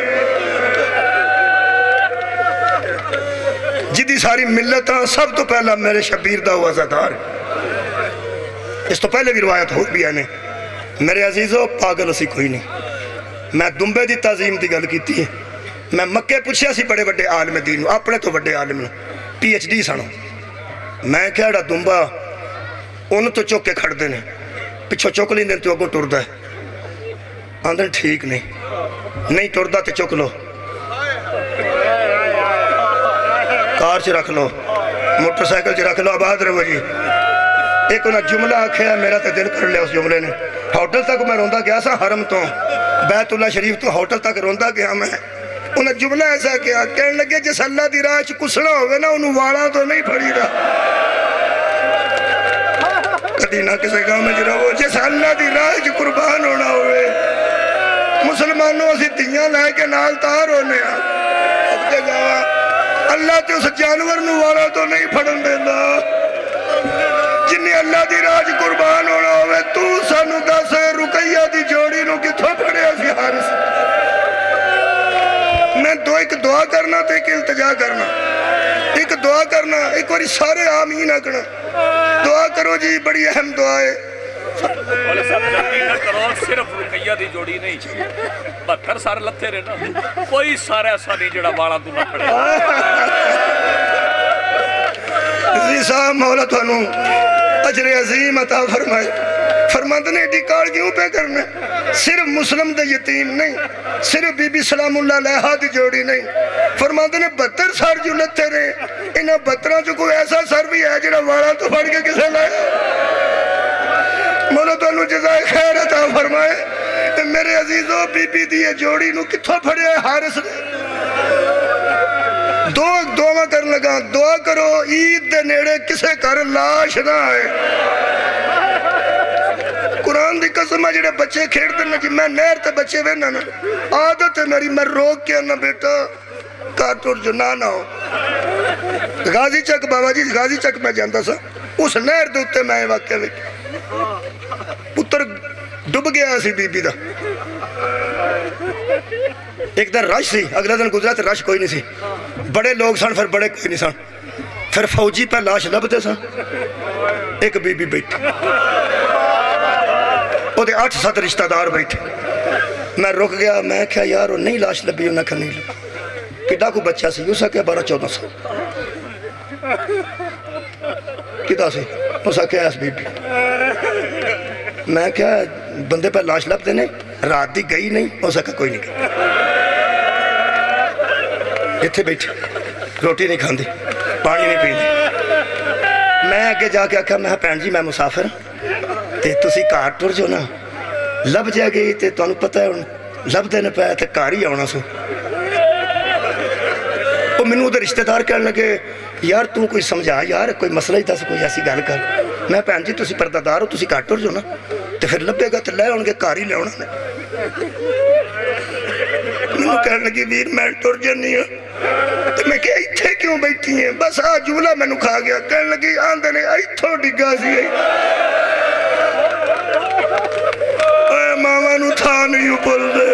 جدی ساری ملتاں سب تو پہلا میرے شبیر دا ہوا عزادار۔ اس تو پہلے بھی روایت ہو بھی آنے میرے عزیزو پاگل اسی کوئی نہیں۔ میں دنبے دی تعظیم دی گل کیتی ہے، میں مکے پوچھیا سی بڑے بڑے عالم دین اپنے تو بڑے عالم پی ایچ ڈی سانو، میں کہڑا دنبا ان تو چوک کے کھڑ دینے پچھو چوک لیں دیں تو اگو ٹر دا ہے، آندھن ٹھیک نہیں ٹر دا تے چوک لو، کار چھ رکھ لو، موٹر سائیکل چھ رکھ لو، آباد رہو جی۔ ایک انہا جملہ آکھیا میرا تے دل کر لیا اس جملے نے، ہوٹل تک میں روندہ گیا سا حرم تو بیت اللہ شریف تو ہوٹل تک روندہ گیا میں، انہا جملہ ایسا کیا کہنے لگے جس اللہ دی راہ چھ کسنا ہوئے نا انہوں والا تو نہیں پھڑی رہا، کدی نہ کسے گاہ میں جرہ وہ جس اللہ دی راہ چھ قربان ہونا ہوئے، مسلمانوں اسی تیاں لائے کے نال تار ہونے ہیں، اب کے جاوہ اللہ تے اس جانور نوارا تو نہیں پھڑن دینا، جنہیں اللہ دی راج قربان ہونا ہوئے تو سانو دس رقیہ دی جوڑی نو کتھو پھڑے اسی حارس۔ میں ایک دعا کرنا تو ایک التجا کرنا، ایک دعا کرنا ایک واری سارے آمین اکنا، دعا کرو جی بڑی اہم دعا ہے۔ بولے سب جلدی نہ کرو، صرف رقیہ دی جوڑی نہیں چھے 72 سارے لتے رہنا، کوئی سارے ایسا نہیں جڑا بالا تو نہ پڑے۔ عزیز صاحب مولا تو انہوں اجر عظیم عطا فرمائے، فرماندنے ڈیکار کیوں پہ کرنے، صرف مسلم دے یتیم نہیں، صرف بی بی سلام اللہ علیہ دی جوڑی نہیں، فرماندنے 72 سار جو لتے رہے، انہاں 72 جو کوئی ایسا سر بھی ہے جڑا والا تو پڑھ کے کسے لائے۔ مولا تو انہوں جزائے خیر عطا فرمائے، میرے عزیزوں بی بی دیئے جوڑی نو کتھو پھڑے حارس نے، دعا کر لگا، دعا کرو عید دے نیڑے کسے کر لاش نہ آئے۔ قرآن دی قسم ہے جڑے بچے کھیڑ دینا کہ میں نیر تے بچے وینا نا، عادت ہے میری میں روک کے نا بیٹا کارٹور جو نہ ہو۔ غازی چک بابا جی غازی چک میں جانتا سا، اس نیر دے اتے میں واقعہ ویک پتر ڈب گیا سی بی بی دا، ایک دن رش سی، اگلا دن گزرا تے رش کوئی نہیں سی، بڑے لوگ سن پھر بڑے کوئی نہیں سن، پھر فوجی پہ لاش لبتے سن، ایک بی بی بیٹھ وہ دے 8-7 رشتہ دار بیٹھے، میں رک گیا، میں کہا یار وہ نہیں لاش لبی انہاں کھا نہیں لبی، کدہ کو بچہ سی اسا کیا 12-14 سال، کدہ سی اسا کیا اس بی بی، میں کہا بندے پہ لاش لب دینے رات دی گئی نہیں اسا کہا کوئی نہیں گئی، اتھے بیٹھے روٹی نہیں کھاندی پانی نہیں پیندی، میں آگے جا کے آکھا میں پین جی میں مسافر تے تسی کار ٹر جو نا لب جائے گئی تے تو انہوں پتہ ہے لب دینے پہ تے کار ہی آنا سو، وہ منو دے رشتہ دار کہنے لگے یار تو کوئی سمجھا یار کوئی مسئلہ ہی تھا کوئی ایسی گال کر، میں پین جی تسی پردہ دار ہو تسی کار ٹر جو نا تے پھر لبے گا تے لے ہونگے کار ہی لے ہونا ਮੈਨੂੰ ਕਹਿਣ ਲੱਗੀ ਵੀਰ ਮੈਂ ਟੁਰ ਜਾਨੀ ਹਾਂ ਤੇ ਮੈਂ ਕਿਹਾ ਇੱਥੇ ਕਿਉਂ ਬੈਠੀ ਹੈ ਬਸ ਆ ਜੁਮਲਾ ਮੈਨੂੰ ਖਾ ਗਿਆ ਕਹਿਣ ਲੱਗੀ ਆਂਦੇ ਨੇ ਇੱਥੋਂ ਡਿੱਗਾ ਸੀ ਓਏ ਮਾਵਾਂ ਨੂੰ ਥਾਂ ਨਹੀਂ ਭੁੱਲਦੇ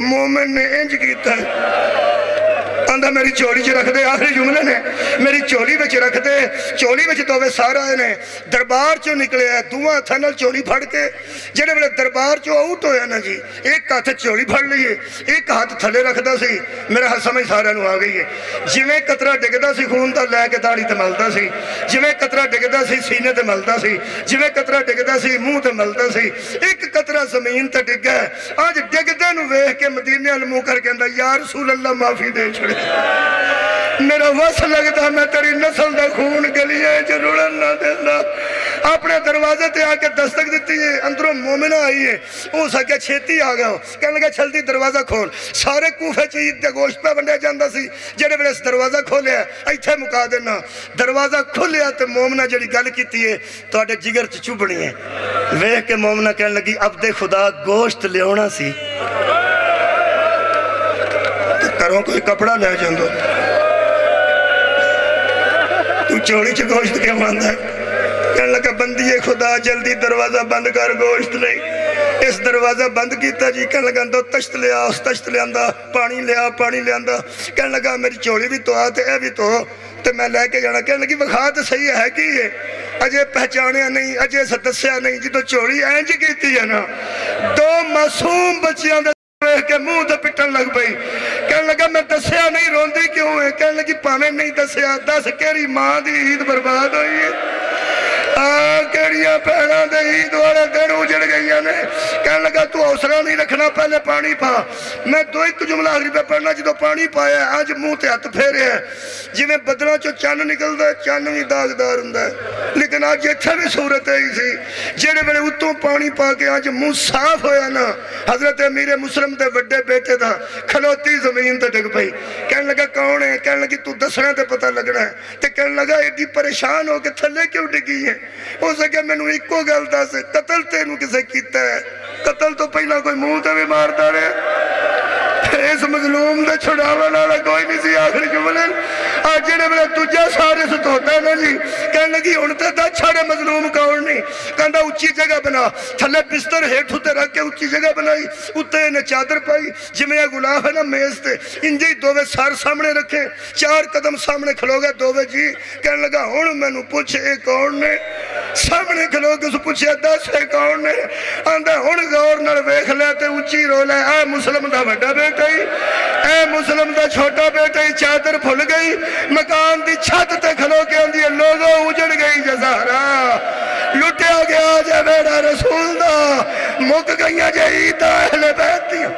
مومن نے انج کیتا ہے آندہ میری چولی چ رکھ دے آخری جملے نے میری چولی بچ رکھ دے چولی بچ دوے سارا نے دربار چو نکلے ہے دوہاں تھنل چولی پھڑ کے جڑے بڑے دربار چو آؤٹ ہویا نا جی ایک ہاتھ چولی پھڑ لیے ایک ہاتھ تھلے رکھ دا سی میرا حد سمجھ سارا نو آگئی ہے جویں قطرہ ڈگدا سی خون دا لے کے داڑھی تے ملدا سی جویں قطرہ ڈگدا سی سینے تے ملدا سی جویں قطرہ ڈگدا سی منہ تے ملدا سی ایک قطرہ زمین تے ڈگ گیا آج ڈگدے نو ویکھ کے مدینے ال منہ کر کے اندر یا رسول اللہ معافی دے چھڑے میرا وس لگتا میں تیری نسل دا خون گلیے جرڑن نہ دینا اپنے دروازے تے آکے دستک دیتی ہے اندروں مومنہ آئی ہے او سکے چھیتی آگا ہو کہنے لگا چھلتی دروازہ کھول سارے کوفے چیز دے گوشت پہ بندے جاندہ سی جڑے بڑے اس دروازہ کھولے ہیں ایتھے مکا دینا دروازہ کھولے ہیں تو مومنہ جڑی گل کیتی ہے تو آٹے جگر چوبنی ہے ویہ کے مومنہ کہنے لگی عبد خدا گوشت لے ہونا سی کروں کوئی کپڑا لے جاندو تو چوڑی چھ گوشت کے ماندہ ہے کہنے لگا بندی خدا جلدی دروازہ بند کر گوشت نہیں اس دروازہ بند کیتا جی کہنے لگا اندو تشت لیا اس تشت لیا اندہ پانی لیا کہنے لگا میری چوڑی بھی تو آتے اے بھی تو تو میں لے کے جانا کہنے لگی وقات صحیح ہے کی ہے اجے پہچانیا نہیں اجے ستسیا نہیں جی تو چوڑی اینج کیتی ہے نا دو معصوم بچیاں کہ منہ تے پٹن لگ پئی کہنے لگا میں دسیا نہیں روندی کیوں ہے کہنے لگی پانے نہیں دسیا دس کیری ماں دی عید برباد ہوئی ہے کیڑیاں پہنا دے عید والے دن اجڑ گئی نے کہنے لگا تو حوصلہ نہیں رکھنا پہلے پانی پا میں دو ایک جملہ آخری پہ پڑھنا جدو پانی پایا ہے آج منہ تے ہاتھ پھیرے ہیں جی میں بدلہ چو چان نکل دے چان بھی داغدار ہوں دے لیکن آج یہ بھی صورت ہے اسی جیڑے بڑے اتوں پانی پا کے آج منہ صاف ہویا نا حضرت امیر مسلم دے وڈے بیٹے تھا کھلوتی زمین تے ڈگ پئی کہنے لگا کون ہے کہنے لگی تو دسنے تے پتہ لگنا ہے تے کہنے لگا ایڈی پریشان ہو کے تھلے کیوں ڈگی ہے ہو سکے میں نے ایک کو گلتا سے قتل تینوں کسے کیتا ہے قتل تو پہلا کوئی منہ تے بھی مارتا رہے اس مظلوم دے چھڑاوہ لالا کوئی نہیں سی آخری جملے آج جنہیں بلے تجھا سارے سے تو ہوتا ہے نا جی کہنے لگی انتے دا چھڑے مظلوم کون نہیں کہندہ اچھی جگہ بنا تھلے بستر ہیٹ ہوتے رکھ کے اچھی جگہ بنائی اتے انہیں چادر پائی جمعہ گلاف ہے نا میز تے انجی دووے سار سامنے رکھے 4 قدم سامنے کھلو گئے دووے جی کہنے لگا ہون میں نو پوچھے ایک کون نے سامنے کھلو گئے سو پوچھے 10 ہے کون نے آندہ ہون غور نر ویخ لیتے اچھی رو لے اے مسلم دا بڑا بیٹا ہی اے مسلم دا چھوٹا بیٹا ہی چادر پھل گئی مکان دی چھت تے کھلو کے اندھی لوگوں اجڑ گئی جزارہ لٹیا گیا جے بیڑا رسول دا مک گئیاں جے عیدہ اہل بیت دیا